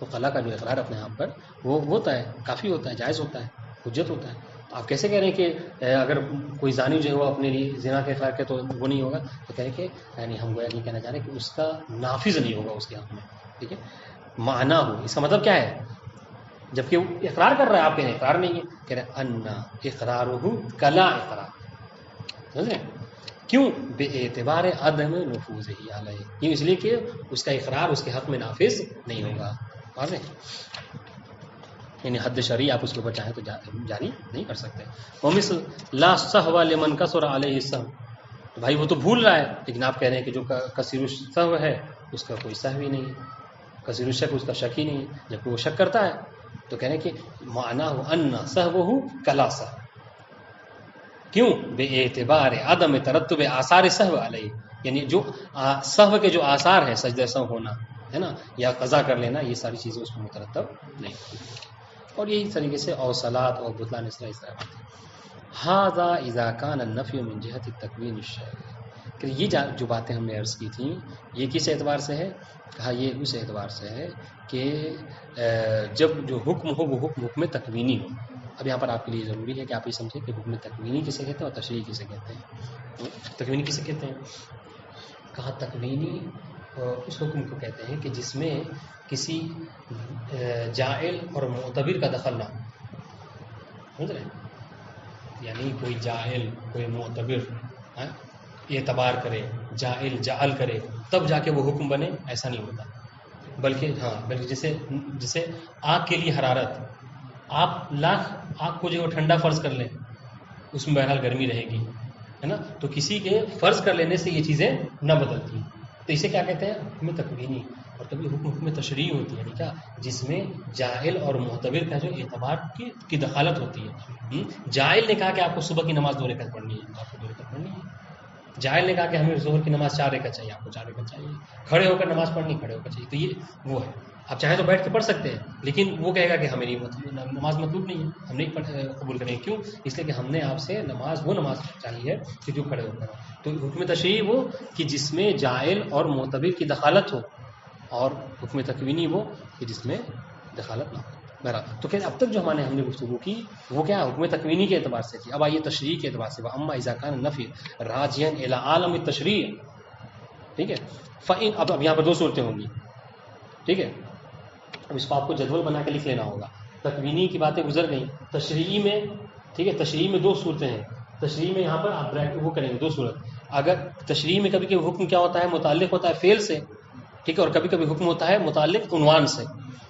عقلاء کا جو اقرار اپنے آپ پر وہ ہوتا ہے، کافی ہوتا ہے، جائز ہوتا ہے، حجت ہوتا ہے. آپ کیسے کہہ رہے ہیں کہ اگر کوئی زانی جو ہے وہ اپنے لیے زنا کے اقرار کرے تو وہ نہیں ہوگا؟ تو کہہ رہے کہ یعنی ہم گویا یہ کہنا چاہ رہے ہیں کہ اس کا نافذ نہیں ہوگا اس کے حق میں. ٹھیک ہے، معنی ہو، اس کا مطلب کیا ہے؟ جبکہ وہ اقرار کر رہا ہے، آپ کہہ رہے ہیں اقرار نہیں ہے، کہہ رہے ہیں ان اقرارہ کلا اقرار. سمجھے؟ کیوں؟ بے اعتبار عدم نفوذ ہی علیہ، کیوں؟ اس لیے کہ اس کا اقرار اس کے حق میں نافذ نہیں ہوگا. واضح؟ یعنی حد شرعی آپ اس کے اوپر چاہیں تو جاری نہیں کر سکتے. ومثل لا سہو لمن کثر علیہ السہو، تو بھائی وہ تو بھول رہا ہے، لیکن آپ کہہ رہے ہیں کہ جو کثیر السہو ہے اس کا کوئی سہو ہی نہیں ہے، کثیر الشک اس کا شک ہی نہیں ہے، جبکہ وہ شک کرتا ہے. تو کہہ رہے ہیں کہ معنی ہو ان سہوہ کلا سہو. کیوں؟ بے اعتبار عدم ترتب آثار سہو علیہ، یعنی جو سہو کے جو آثار ہیں، سجدہ سہو ہونا ہے نا، یا قضا کر لینا، یہ ساری چیزیں اس میں مترتب نہیں. اور یہی طریقے سے اوصلات اور بطلان اس طرح باتیں. ھذا اذا کان النفی من جہت التکوین الشرعی، کہ یہ جو باتیں ہم نے عرض کی تھیں یہ کس اعتبار سے ہے؟ کہا یہ اس اعتبار سے ہے کہ جب جو حکم ہو وہ حکم تکوینی ہو. اب یہاں پر آپ کے لیے ضروری ہے کہ آپ یہ سمجھیں کہ حکم تکوینی کسے کہتے ہیں اور تشریعی کسے کہتے ہیں. تکوینی کسے کہتے ہیں؟ کہا تکوینی اس حکم کو کہتے ہیں کہ جس میں کسی جائل اور معتبر کا دخل نہ ہو. سمجھ رہے ہیں؟ یعنی کوئی جاہل کوئی معتبر اعتبار کرے، جاہل جعل کرے تب جا کے وہ حکم بنے، ایسا نہیں ہوتا. بلکہ جیسے آگ کے لیے حرارت، آپ لاکھ آگ کو جو ہے ٹھنڈا فرض کر لیں اس میں بہرحال گرمی رہے گی، ہے نا. تو کسی کے فرض کر لینے سے یہ چیزیں نہ بدلتی. تو اسے کیا کہتے ہیں؟ حکم تکوینی. اور کبھی حکم تشریعی ہوتی ہے، یعنی کیا، جس میں جاہل اور معتبر کا جو اعتبار کی دخالت ہوتی ہے. جاہل نے کہا کہ آپ کو صبح کی نماز 2 رکعت پڑھنی ہے، آپ کو 2 رکعت پڑھنی ہے. جاہل نے کہا کہ ہمیں ظہر کی نماز 4 رکعت چاہیے، آپ کو 4 رکعت چاہیے. کھڑے ہو کر نماز پڑھنی، کھڑے ہو کر چاہیے. تو یہ وہ ہے. آپ چاہیں تو بیٹھ کے پڑھ سکتے ہیں، لیکن وہ کہے گا کہ ہمیں نماز مطلوب نہیں ہے، ہم نہیں قبول کریں گے. کیوں؟ اس لیے کہ ہم نے آپ سے وہ نماز چاہیے کہ جو کھڑے ہو کر ہو. تو حکم تشریعی وہ کہ جس میں جاہل اور معتبر کی دخالت ہو، اور حکم تکوینی وہ کہ جس میں دخالت نہ ہو. بہرحال تو اب تک جو ہم نے گفتگو کی وہ کیا حکم تکوینی کے اعتبار سے کی. اب آئیے تشریع کے اعتبار سے. اما اذا کان النفی راجعا الی عالم التشریع. ٹھیک ہے. اب یہاں پر 2 صورتیں ہوں گی. ٹھیک ہے. اب اس کو آپ کو جدول بنا کے لکھ لینا ہوگا. تکوینی کی باتیں گزر گئیں. تشریعی میں، ٹھیک ہے، تشریعی میں 2 صورتیں ہیں. تشریعی میں یہاں پر آپ بریکٹ وہ کریں گے 2 صورت. اگر تشریعی میں کبھی کبھی حکم کیا ہوتا ہے، متعلق ہوتا ہے فعل سے، ٹھیک ہے، اور کبھی کبھی حکم ہوتا ہے متعلق عنوان سے.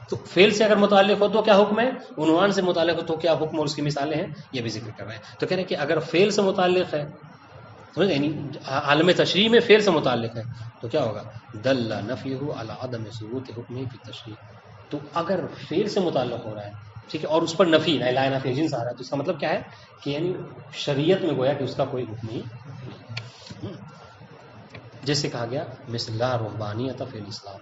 تو فعل سے اگر متعلق ہو تو کیا حکم ہے، عنوان سے متعلق ہو تو کیا حکم، اور اس کی مثالیں ہیں یہ بھی ذکر کر رہے ہیں. تو کہہ رہے ہیں کہ اگر فعل سے متعلق ہے، یعنی عالم تشریع میں فعل سے متعلق ہے، تو کیا ہوگا، دل نفیہ علی عدم ثبوت حکمہ فی التشریع. تو اگر فعل سے متعلق ہو رہا ہے، ٹھیک ہے، اور اس پر نفی لا نفی جنس آ رہا ہے، تو اس کا مطلب کیا ہے کہ یعنی شریعت میں گویا کہ اس کا کوئی حکم نہیں. جیسے کہا گیا مثل لا رہبانیت فی الاسلام،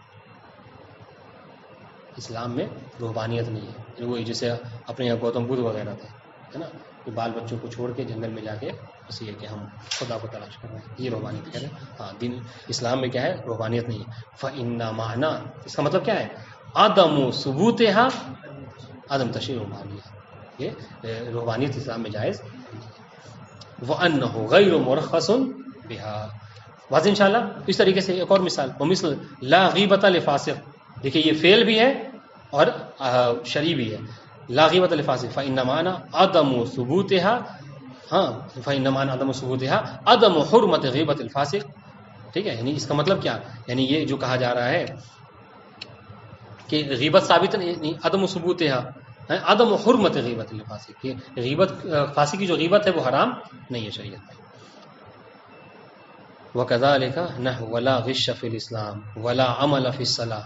اسلام میں رہبانیت نہیں ہے. وہی جیسے اپنے یہاں گوتم بدھ وغیرہ تھے، ہے نا، کہ بال بچوں کو چھوڑ کے جنگل میں جا کے بس یہ کہ ہم خدا کو تلاش کر رہے ہیں، یہ رہبانیت کہہ رہے ہیں. ہاں، دین اسلام میں کیا ہے، رہبانیت نہیں ہے. فَإِنَّ مَعْنَا، اس کا مطلب کیا ہے، عدم ثبوتها عدم تشریع رہبانیت، یہ رہبانیت اسلام میں جائز. وَأَنَّهُ غَيْرُ مُرَخَّصٌ بِهَا. واضح انشاءاللہ. اس طریقے سے ایک اور مثال، ومثل لا غیبۃ لفاسق. دیکھیے یہ فعل بھی ہے اور شرعی بھی ہے. لا غیبۃ لفاسق فإن معنی عدم ثبوتها، ہاں، فإن معنی عدم ثبوتها عدم حرمت غیبۃ الفاسق. ٹھیک ہے، یعنی اس کا مطلب کیا، یعنی یہ جو کہا جا رہا ہے کہ غیبت ثابت نہیں، عدم ثبوتها عدم حرمت غیبت الفاسق، کہ غیبت فاسق کی جو غیبت ہے وہ حرام نہیں ہے شریعت میں. وَكَذَلِكَ نَحْوَ وَلَا غِشَّ فِي الْإِسْلَامِ وَلَا عَمَلَ فِي الصَّلَاةِ.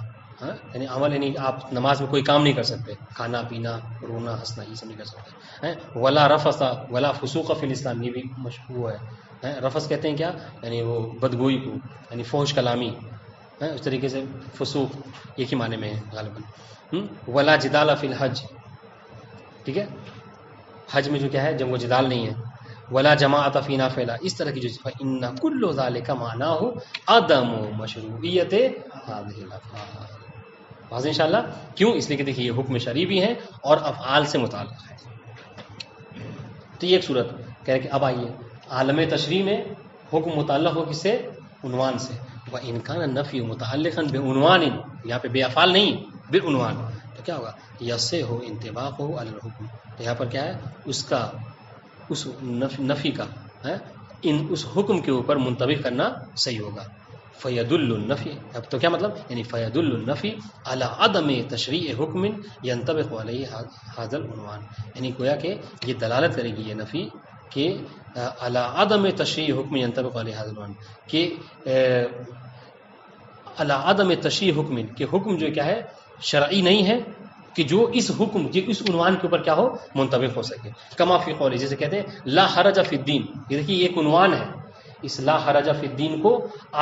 یعنی عمل، یعنی آپ نماز میں کوئی کام نہیں کر سکتے، کھانا پینا رونا ہنسنا یہ سب نہیں کر سکتے. ولا رفث ولا فسوق فی الاسلام، یہ بھی مشہور ہے. رفث کہتے ہیں کیا، یعنی وہ بدگوئی کو، یعنی فحش کلامی. اس طریقے سے فسوق ایک ہی معنی میں ہے غالباً. ولا جدال فی الحج، ٹھیک ہے، حج میں جو کیا ہے جب وہ جدال نہیں ہے. ولا جماعت فی نافلہ، اس طرح کی جو ان کل ذالک معناہ عدم مشروعیت هذه الافعال. واضح انشاءاللہ. کیوں؟ اس لیے کہ دیکھیے یہ حکم شرعی بھی ہیں اور افعال سے متعلق ہے. تو یہ ایک صورت کہہ رہے کہ اب آئیے عالم تشریع میں حکم متعلق ہو کس سے، عنوان سے. وَإِنْ كَانَ النَّفْيُ مُتَعَلِّقًا بِعُنْوَانٍ، یہاں پہ بے افعال نہیں، بالعنوان، تو کیا ہوگا، يَصِحُّ انطباقه علی الحکم. تو یہاں پر کیا ہے، اس کا اس نفی کا اس حکم کے اوپر منطبق کرنا صحیح ہوگا. فیدل النفی، اب تو کیا مطلب، یعنی فیدل النفی علی عدم تشریع حکم ینطبق علیہ ھذا العنوان. یعنی گویا کہ یہ دلالت کرے گی یہ نفی کہ علی عدم تشریع حکم ینطبق علیہ ھذا العنوان، کہ علی عدم تشریع حکم، کہ حکم جو کیا ہے شرعی نہیں ہے، کہ جو اس حکم جو اس عنوان کے اوپر کیا ہو، منطبق ہو سکے. کما فی قولی، جیسے کہتے ہیں لا حرج فی الدین. یہ دیکھیے یہ ایک عنوان ہے. اس لا حرج فی الدین کو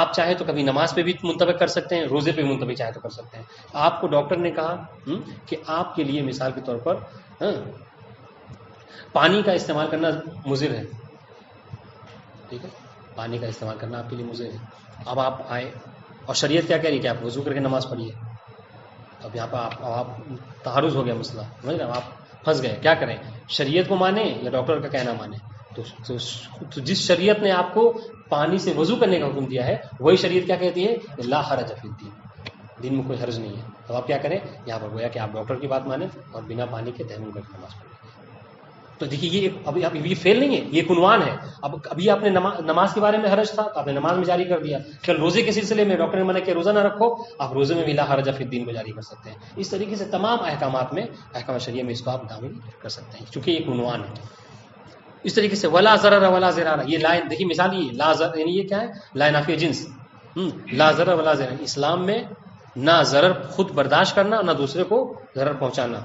آپ چاہیں تو کبھی نماز پہ بھی منطبق کر سکتے ہیں، روزے پہ بھی منطبق چاہیں تو کر سکتے ہیں. آپ کو ڈاکٹر نے کہا کہ آپ کے لیے مثال کے طور پر پانی کا استعمال کرنا مضر ہے، ٹھیک ہے، پانی کا استعمال کرنا آپ کے لیے مضر ہے. اب آپ آئے اور شریعت کیا کہہ رہی ہے کہ آپ وضو کر کے نماز پڑھیے. اب یہاں پہ آپ تعارض ہو گیا مسئلہ، سمجھ رہے ہیں، آپ پھنس گئے، کیا کریں، شریعت کو مانیں یا ڈاکٹر کا کہنا مانیں. تو جس شریعت نے آپ کو پانی سے وضو کرنے کا حکم دیا ہے وہی شریعت کیا کہتی ہے، لا حرج فی الدین، دین میں کوئی حرج نہیں ہے. تو آپ کیا کریں، یہاں پر گویا کہ آپ ڈاکٹر کی بات مانیں اور بنا پانی کے تیمم کر کے نماز پڑھیں. تو دیکھیے یہ اب یہ فیل نہیں ہے، یہ ایک عنوان ہے. ابھی آپ نے نماز کے بارے میں حرج تھا تو آپ نے نماز میں جاری کر دیا. پھر روزے کے سلسلے میں ڈاکٹر نے منع کیا روزہ نہ رکھو، آپ روزے میں بھی لا حرج فی الدین کو جاری کر سکتے ہیں. اس طریقے سے تمام احکامات میں، احکام شریعہ میں اس کو آپ داخل کر سکتے ہیں چونکہ ایک عنوان ہے. اس طریقے سے ولا ضرر ولا ضرار، یہ لا، دیکھیے مثال یہ لا ضرر، یعنی یہ کیا ہے؟ لا نافی جنس. لا ضرر ولا ضرار، اسلام میں نہ ضرر خود برداشت کرنا نہ دوسرے کو ضرر پہنچانا.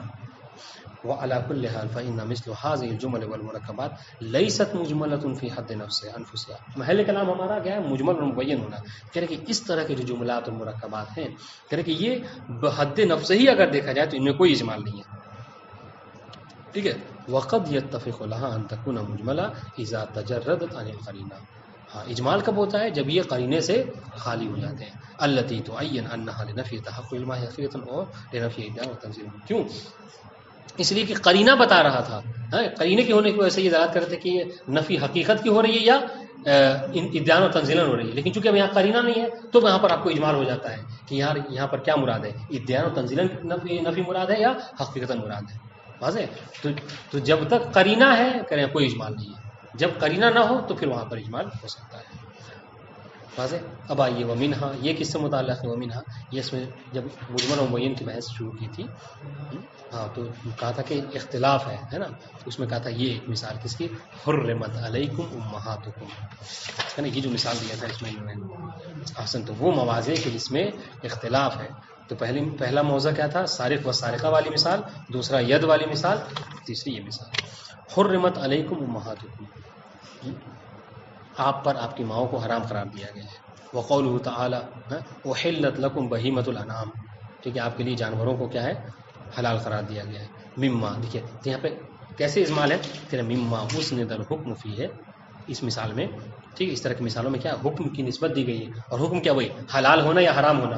وعلى كل حال فإن مثل هذه الجمل والمركبات ليست مجملة في حد انفسها. محل کلام ہمارا کیا ہے؟ مجمل اور مبین ہونا. کہہ رہے کہ اس طرح کے جو جملات اور مرکبات ہیں، کہہ رہے کہ یہ بحد نفس ہی اگر دیکھا جائے تو ان میں کوئی اجمال نہیں ہے. ٹھیک ہے. وقد يتفق لها ان تكون مجملة اذا تجردت عن القرینہ. ہاں اجمال کب ہوتا ہے؟ جب یہ قرینے سے خالی ہو جاتے ہیں. التي تعين انها لنفي تحقق الماهیت اور لنفي ادعاء وتنزيل. کیوں؟ اس لیے کہ قرینہ بتا رہا تھا. قرینے کے ہونے کی وجہ سے یہ ظاہر کرتے کہ یہ نفی حقیقت کی ہو رہی ہے یا ادعاء و تنزیلا ہو رہی ہے. لیکن چونکہ اب یہاں قرینہ نہیں ہے تو وہاں پر آپ کو اجمال ہو جاتا ہے کہ یہاں پر کیا مراد ہے؟ ادعاء و تنزیلا نفی مراد ہے یا حقیقت مراد ہے. واضح؟ تو جب تک قرینہ ہے کریں کوئی اجمال نہیں ہے. جب قرینہ نہ ہو تو پھر وہاں پر اجمال ہو سکتا ہے. واضح؟ اب آئیے ومنہا، یہ کس سے متعلق ہے؟ ومنہا یہ اس میں جب مجمل و مبین کی بحث شروع کی تھی، ہاں تو کہا تھا کہ اختلاف ہے نا. اس میں کہا تھا یہ ایک مثال کس کی؟ حرمت علیکم امہاتکم، ہے نا. یہ جو مثال دیا تھا اس میں انہوں نے احسن تو وہ مواضع کہ جس میں اختلاف ہے. تو پہلا موضوع کیا تھا؟ سارق و سارقہ والی مثال، دوسرا ید والی مثال، تیسری یہ مثال. حرمت علیکم امہاتکم، آپ پر آپ کی ماؤں کو حرام قرار دیا گیا ہے. وقولہ تعالی احلت لکم بہیمۃ الانعام، ٹھیک ہے، آپ کے لیے جانوروں کو کیا ہے؟ حلال قرار دیا گیا ہے. مما، دیکھیے یہاں پہ کیسے اجمال ہے؟ کہ مما اسند الحکم فی ہے اس مثال میں. ٹھیک ہے، اس طرح کی مثالوں میں کیا حکم کی نسبت دی گئی ہے. اور حکم کیا وہی حلال ہونا یا حرام ہونا.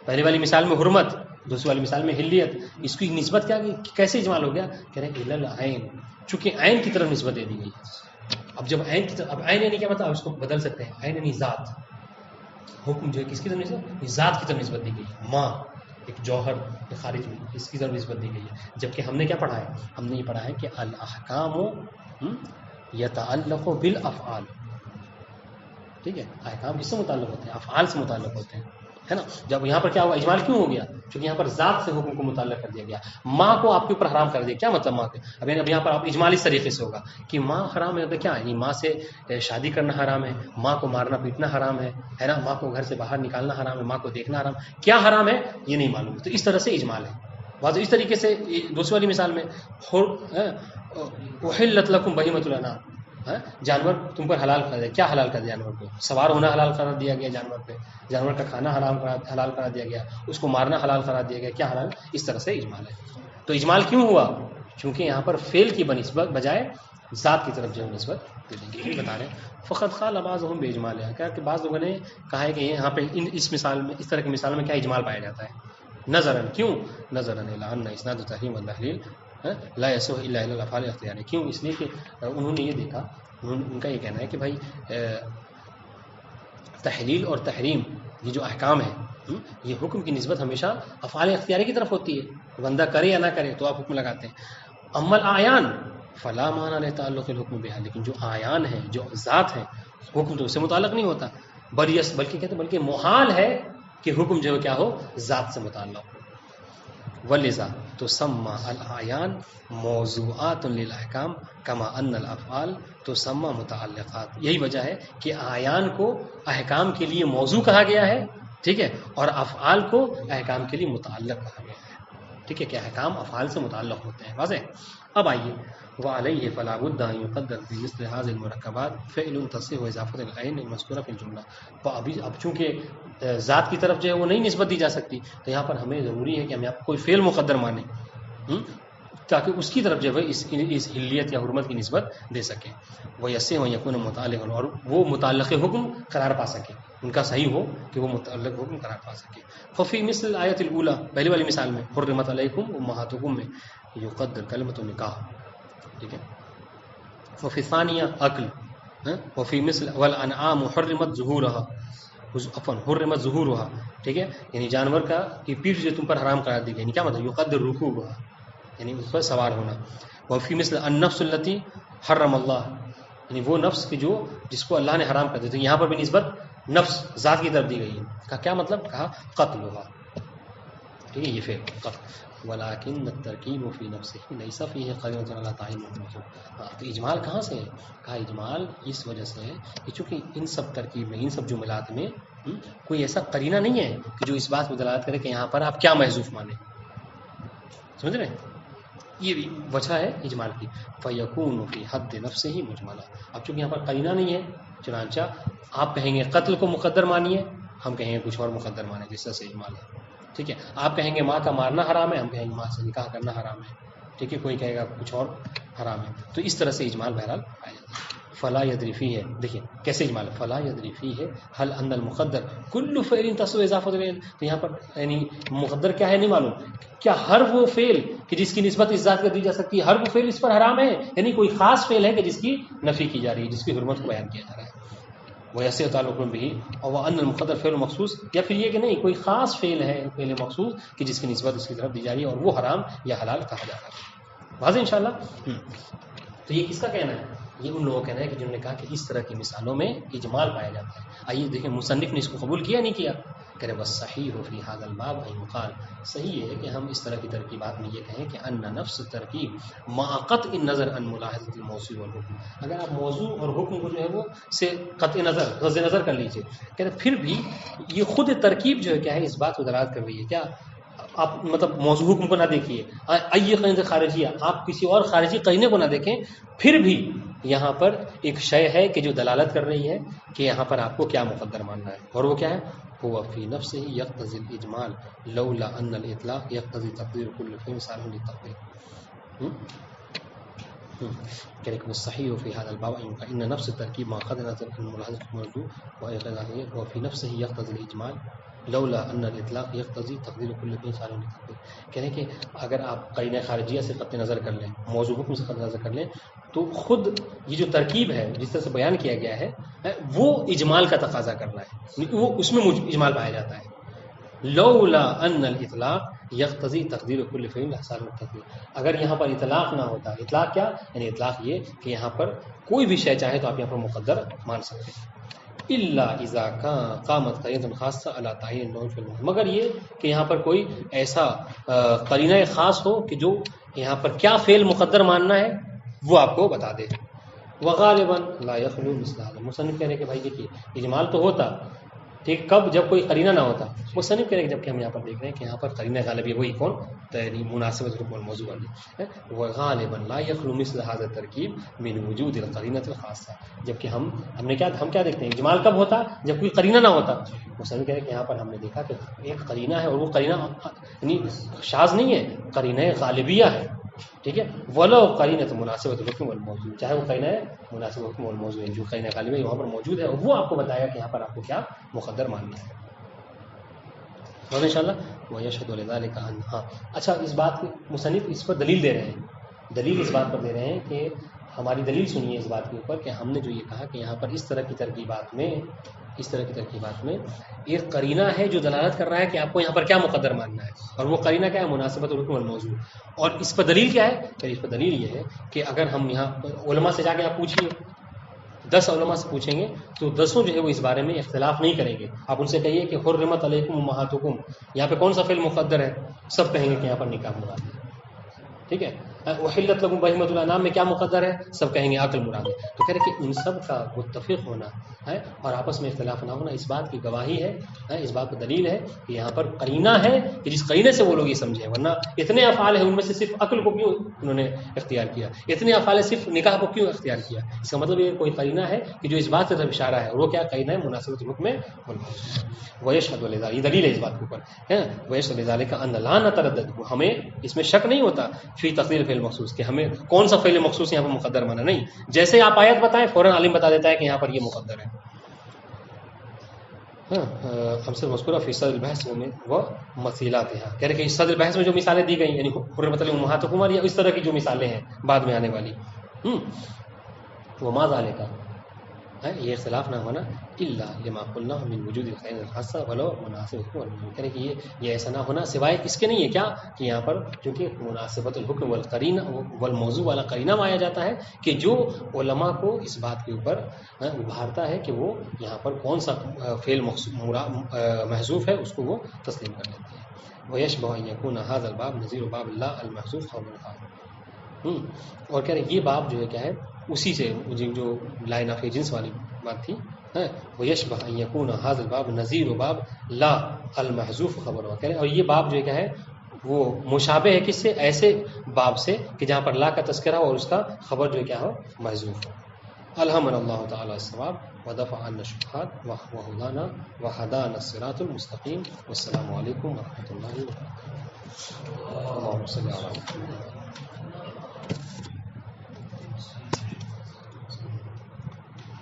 پہلی والی مثال میں حرمت، دوسری والی مثال میں حلیت. اس کی نسبت کیا کیسے اجمال ہو گیا؟ کہہ رہے ہیں العین، چونکہ عین کی طرف نسبت دے دی گئی ہے. اب جب عین کی طرف، اب عین یعنی کیا مطلب؟ اس کو بدل سکتے ہیں. عین یعنی ذات. حکم جو ہے کس کی طرف نسبت؟ ذات کی طرف نسبت دی گئی ہے. ماں ایک جوہر خارج میں، اس کی طرف نسبت دی گئی ہے. جبکہ ہم نے کیا پڑھا ہے؟ ہم نے یہ پڑھا ہے کہ الاحکام یتعلق بالافعال. ٹھیک ہے، احکام کس سے متعلق ہوتے ہیں؟ افعال سے متعلق ہوتے ہیں، ہے نا. جب یہاں پر کیا ہوا؟ اجمال کیوں ہو گیا؟ کیونکہ یہاں پر ذات سے حکم کو متعلق کر دیا گیا. ماں کو آپ کے اوپر حرام کر دیا. کیا مطلب ماں کے؟ اب یہاں پر آپ اجمال اس طریقے سے ہوگا کہ ماں حرام ہے. تو کیا یعنی ماں سے شادی کرنا حرام ہے، ماں کو مارنا پیٹنا حرام ہے نا، ماں کو گھر سے باہر نکالنا حرام ہے، ماں کو دیکھنا حرام. کیا حرام ہے یہ نہیں معلوم. تو اس طرح سے اجمال ہے. واضح؟ اس طریقے سے دوسری والی مثال میں احلت لکم بہیمۃ الانعام، جانور تم پر حلال کر دیا. کیا حلال کر دیا؟ جانور کو سوار ہونا حلال قرار دیا گیا. جانور پہ جانور کا کھانا حلال قرار دیا گیا. اس کو مارنا حلال قرار دیا گیا. کیا حلال؟ اس طرح سے اجمال ہے. تو اجمال کیوں ہوا؟ چونکہ یہاں پر فعل کی بنسبت بجائے ذات کی طرف جو ہے نسبت دے دیں گے. بتا رہے ہیں فقط قال بعضهم باجمال ہے، کہ بعض لوگوں نے کہا ہے کہ یہاں پہ اس مثال میں، اس طرح کی مثال میں کیا اجمال پایا جاتا ہے؟ نظرن، کیوں؟ نظرن الی ان اسناد التحریم والتحلیل لا يصح الا الى الافعال الاختیاریہ. کیوں؟ اس لیے کہ انہوں نے یہ دیکھا، ان کا یہ کہنا ہے کہ بھائی تحلیل اور تحریم یہ جو احکام ہیں یہ حکم کی نسبت ہمیشہ افعال اختیاری کی طرف ہوتی ہے. بندہ کرے یا نہ کرے تو آپ حکم لگاتے ہیں. اما الاعیان فلا معنی لتعلق الحکم بها، لیکن جو اعیان ہیں، جو ذات ہیں، حکم تو اس سے متعلق نہیں ہوتا. بلکہ کہتے بلکہ محال ہے کہ حکم جو ہے کیا ہو؟ ذات سے متعلق ہو. ولذا تسمى الاعیان موضوعات للاحکام کما ان الافعال تسمى متعلقات. یہی وجہ ہے کہ اعیان کو احکام کے لیے موضوع کہا گیا ہے، ٹھیک ہے، اور افعال کو احکام کے لیے متعلق کہا گیا ہے. ٹھیک ہے کہ احکام افعال سے متعلق ہوتے ہیں. واضح؟ اب آئیے وعلیہ فلا بد ان یقدر فی مثل هذه المرکبات فعل تصح اضافۃ العین المذکورہ فی الجملہ. تو اب چونکہ ذات کی طرف جو ہے وہ نہیں نسبت دی جا سکتی، تو یہاں پر ہمیں ضروری ہے کہ ہمیں کوئی فعل مقدر مانیں تاکہ اس کی طرف جو ہے اس حلیت یا حرمت کی نسبت دے سکیں. وہ یسے ہو یکون متعلق، اور وہ متعلق حکم قرار پا سکے، ان کا صحیح ہو کہ وہ متعلق حکم قرار پا سکے. ففی مثل آیت الاولی، پہلی والی مثال میں حرمت علیکم امہاتکم میں یقدر کلمۃ النکاح، ٹھیک ہے. وفی ثانیہ عقل، وفی مثل والانعام حرمت ظہورها، حرمت ظہورها، ٹھیک ہے، یعنی جانور کا کی پیٹھ جو تم پر حرام قرار دی گئی. یعنی کیا مطلب؟ یقدر رکوبها، یعنی اس پر سوار ہونا. وفی مثل النفس التی حرم اللہ، یعنی وہ نفس کی جو جس کو اللہ نے حرام کر دیا، تو یہاں پر بھی نسبت نفس ذات کی طرف دی گئی ہے. کہا کیا مطلب؟ کہا قتل ہوا. ٹھیک ہے، یہ فعل قتل. ولیکن الترکیب فی نفسہ لیس فیہ قرینۃ علی تعین الموضوع. تو اجمال کہاں سے ہے؟ کہا اجمال اس وجہ سے ہے کہ چونکہ ان سب ترکیب میں، ان سب جملات میں کوئی ایسا قرینہ نہیں ہے کہ جو اس بات میں دلالت کرے کہ یہاں پر آپ کیا محذوف مانیں. سمجھ رہے ہیں؟ یہ بھی وجہ ہے اجمال کی. فیکون فی حد نفسہ مجملا. اب چونکہ یہاں پر قرینہ نہیں ہے، چنانچہ آپ کہیں گے قتل کو مقدر مانیے، ہم کہیں گے کچھ اور مقدر مانیں، جس طرح سے اجمال ہے. ٹھیک ہے، آپ کہیں گے ماں کا مارنا حرام ہے، ہم کہیں گے ماں سے نکاح کرنا حرام ہے. ٹھیک ہے، کوئی کہے گا کچھ اور حرام ہے. تو اس طرح سے اجمال بہرحال پایا جاتا ہے. فلا یدری ہے، دیکھیے کیسے اجمال ہے. فلا یدری ہے حل ان المقدر کل فعل تصو اضافت العلم. تو یہاں پر یعنی مقدر کیا ہے نہیں معلوم. کیا ہر وہ فعل کہ جس کی نسبت اس ذات کر دی جا سکتی ہے، ہر وہ فعل اس پر حرام ہے؟ یعنی کوئی خاص فعل ہے کہ جس کی نفی کی جا رہی ہے، جس کی حرمت کو بیان کیا جا رہا ہے. وہ ایسے تعلق بھی اور وہ ان المقدر فعل مخصوص، یا پھر یہ کہ نہیں کوئی خاص فعل ہے، فعل مخصوص کہ جس کی نسبت اس کی طرف دی جا رہی ہے اور وہ حرام یا حلال کہا جا رہا ہے. واضح انشاءاللہ. تو یہ کس کا کہنا ہے؟ یہ ان لوگوں کا کہنا ہے کہ جنہوں نے کہا کہ اس طرح کی مثالوں میں اجمال پایا جاتا ہے. آئیے دیکھیں مصنف نے اس کو قبول کیا نہیں کیا. کہہ رہے بس صحیح ہو فی ھذا الباب ان یقال. صحیح ہے کہ ہم اس طرح کی ترکیبات میں یہ کہیں کہ ان نفس ترکیب مع قطع النظر عن ملاحظۃ الموضوع والحکم. اگر آپ موضوع اور حکم کو جو ہے وہ سے قطع نظر غض نظر کر لیجئے، کہہ رہے پھر بھی یہ خود ترکیب جو ہے کیا ہے اس بات کو دلالت کر رہی ہے. کیا آپ مطلب موضوع حکم کو نہ دیکھیے، ائی قرینہ خارجیہ، آپ کسی اور خارجی قرینے کو نہ دیکھیں، پھر بھی یہاں پر ایک شے ہے کہ جو دلالت کر رہی ہے کہ یہاں پر آپ کو کیا مقدر ماننا ہے. اور وہ کیا ہے؟ هو فی نفسہ یقتضی الاجمال لولا ان الاطلاق یقتضی تقدیر کل فعل صالح للتقدیر. کہ لیکن صحیح فی هذا الباب ان نفس الترکیب ما قد نظر ان ملاحظۃ الموضوع و فی نفسہ یقتضی الاجمال لولا ان الاطلاق یقتضی تقدیر کل فعل صالح للتقدیر. کہنے کہ اگر آپ قرینہ خارجیہ سے قطع نظر کر لیں، موضوع حکم سے قطع نظر کر لیں، تو خود یہ جو ترکیب ہے جس طرح سے بیان کیا گیا ہے وہ اجمال کا تقاضا کر رہا ہے، وہ اس میں اجمال پایا جاتا ہے. لولا ان الاطلاق یقتضی تقدیر کل فعل صالح للتقدیر. اگر یہاں پر اطلاق نہ ہوتا، اطلاق کیا یعنی اطلاق یہ کہ یہاں پر کوئی بھی شے چاہے تو آپ یہاں پر مقدر مان سکتے ہیں. الا اذا قامت قرینۃ خاصہ علی تعین النوع فی الموضوع. مگر یہ کہ یہاں پر کوئی ایسا قرینہ خاص ہو کہ جو یہاں پر کیا فعل مقدر ماننا ہے وہ آپ کو بتا دے. وغالباً لا یخلو مثل هذا. مصنف کہہ رہے کہ بھائی دیکھیے اجمال تو ہوتا ٹھیک کب؟ جب کوئی قرینہ نہ ہوتا. مصنف کہہ رہے کہ جب کہ ہم یہاں پر دیکھ رہے ہیں کہ یہاں پر قرینہ غالبیہ وہی کون یعنی مناسبت حکم الموضوع والی. وغالباً لا یخلو مثل هذا الترکیب من وجود القرینۃ الخاصہ. جبکہ ہم کیا دیکھتے ہیں اجمال کب ہوتا؟ جب کوئی قرینہ نہ ہوتا. مصنف کہہ رہے کہ یہاں پر ہم نے دیکھا کہ ایک قرینہ ہے اور وہ قرینہ یعنی شاذ نہیں ہے، قرینہ غالبیہ ہے. ٹھیک ہے، ولو قرینۃ مناسبت الحکم والموضوع، چاہے وہ قرینہ ہے مناسب حکم والموضوع جو قرینہ غالبیہ وہاں پر موجود ہے، اور وہ آپ کو بتایا کہ یہاں پر آپ کو کیا مقدر ماننا ہے. اور انشاءاللہ ویشهد لذلك ان. ہاں اچھا، اس بات کی مصنف اس پر دلیل دے رہے ہیں، دلیل اس بات پر دے رہے ہیں کہ ہماری دلیل سنیے اس بات کے اوپر کہ ہم نے جو یہ کہا کہ یہاں پر اس طرح کی ترکیبات میں ایک قرینہ ہے جو دلالت کر رہا ہے کہ آپ کو یہاں پر کیا مقدر ماننا ہے، اور وہ قرینہ کیا ہے؟ مناسبت الحکم والموضوع. اور اس پر دلیل کیا ہے؟ کہ اس پر دلیل یہ ہے کہ اگر ہم یہاں علماء سے جا کے آپ پوچھیے، 10 علماء سے پوچھیں گے تو 10 جو ہے وہ اس بارے میں اختلاف نہیں کریں گے. آپ ان سے کہیے کہ حرمت علیکم امہاتکم، یہاں پہ کون سا فعل مقدر ہے؟ سب کہیں گے کہ یہاں پر نکاح مراد ہے. ٹھیک ہے، وحلت لکم بہیمۃ الانعام میں کیا مقدر ہے؟ سب کہیں گے عقل مراد ہے. تو کہہ رہے کہ ان سب کا متفق ہونا ہے اور آپس میں اختلاف نہ ہونا اس بات کی گواہی ہے، اس بات کو دلیل ہے کہ یہاں پر قرینہ ہے کہ جس قرینے سے وہ لوگ یہ سمجھیں. ورنہ اتنے افعال ہیں ان میں سے صرف عقل کو کیوں انہوں نے اختیار کیا؟ اتنے افعال صرف نکاح کو کیوں اختیار کیا؟ اس کا مطلب یہ کوئی قرینہ ہے کہ جو اس بات کی طرف اشارہ ہے. وہ کیا قرینہ ہے؟ مناسبت الحکم ویشهد لذلك. یہ دلیل ہے اس بات کے اوپر ہے. ویشهد لذلك ان لا نتردد، ہمیں اس میں شک نہیں ہوتا فی تقدیر فعل مخصوص کہ ہمیں کون سا فعل مخصوص یہاں پر مقدر مانا. نہیں، جیسے آپ آیت بتائیں فوراً عالم بتا دیتا ہے کہ یہاں پر یہ مقدر ہے. ہم سے مذکورہ فی صدر البحث میں وہ مثیلاتها، کہہ رہے کہ اس صدر البحث میں جو مثالیں دی گئی یعنی حرمت امہاتکم یا اس طرح کی جو مثالیں ہیں بعد میں آنے والی، وہ ما ذالک یہ اختلاف نہ ہونا الا لما قلنا من وجود القرینۃ الخاصہ ولو مناسب حکم کرے کہ یہ ایسا نہ ہونا سوائے اس کے نہیں ہے کیا کہ یہاں پر چونکہ مناسبت الحکم والقرینہ والموضوع والا قرینہ مایا جاتا ہے کہ جو علماء کو اس بات کے اوپر ابھارتا ہے کہ وہ یہاں پر کون سا فعل محذوف ہے اس کو وہ تسلیم کر لیتے ہیں. وَيَشْبَهُ أَن يَكُونَ هَذَا الْبَابُ نَظِيرُ بَابِ اللَّهِ الْمَحْذُوفِ خَبْرًا. اور کہہ رہے یہ باب جو ہے کیا ہے اسی سے جو لائن آف ایجنس والی بات تھی وَيَشْبَهُ أَن يَكُونَ هَذَا الْبَابُ نَظِيرُ بَابِ لَا الْمَحْذُوفِ خَبْرًا. کہہ رہے اور یہ باب جو ہے کیا ہے وہ مشابہ ہے کس سے ایسے باب سے کہ جہاں پر لا کا تذکرہ ہو اور اس کا خبر جو ہے کیا ہو محذوف ہو. الحمد اللہ تعالی الصواب ودفع عنا الشبہات وہدانا وہدانا الصراط المستقیم. والسلام علیکم ورحمۃ اللہ وبرکاتہ. اللہم صلی علی محمد.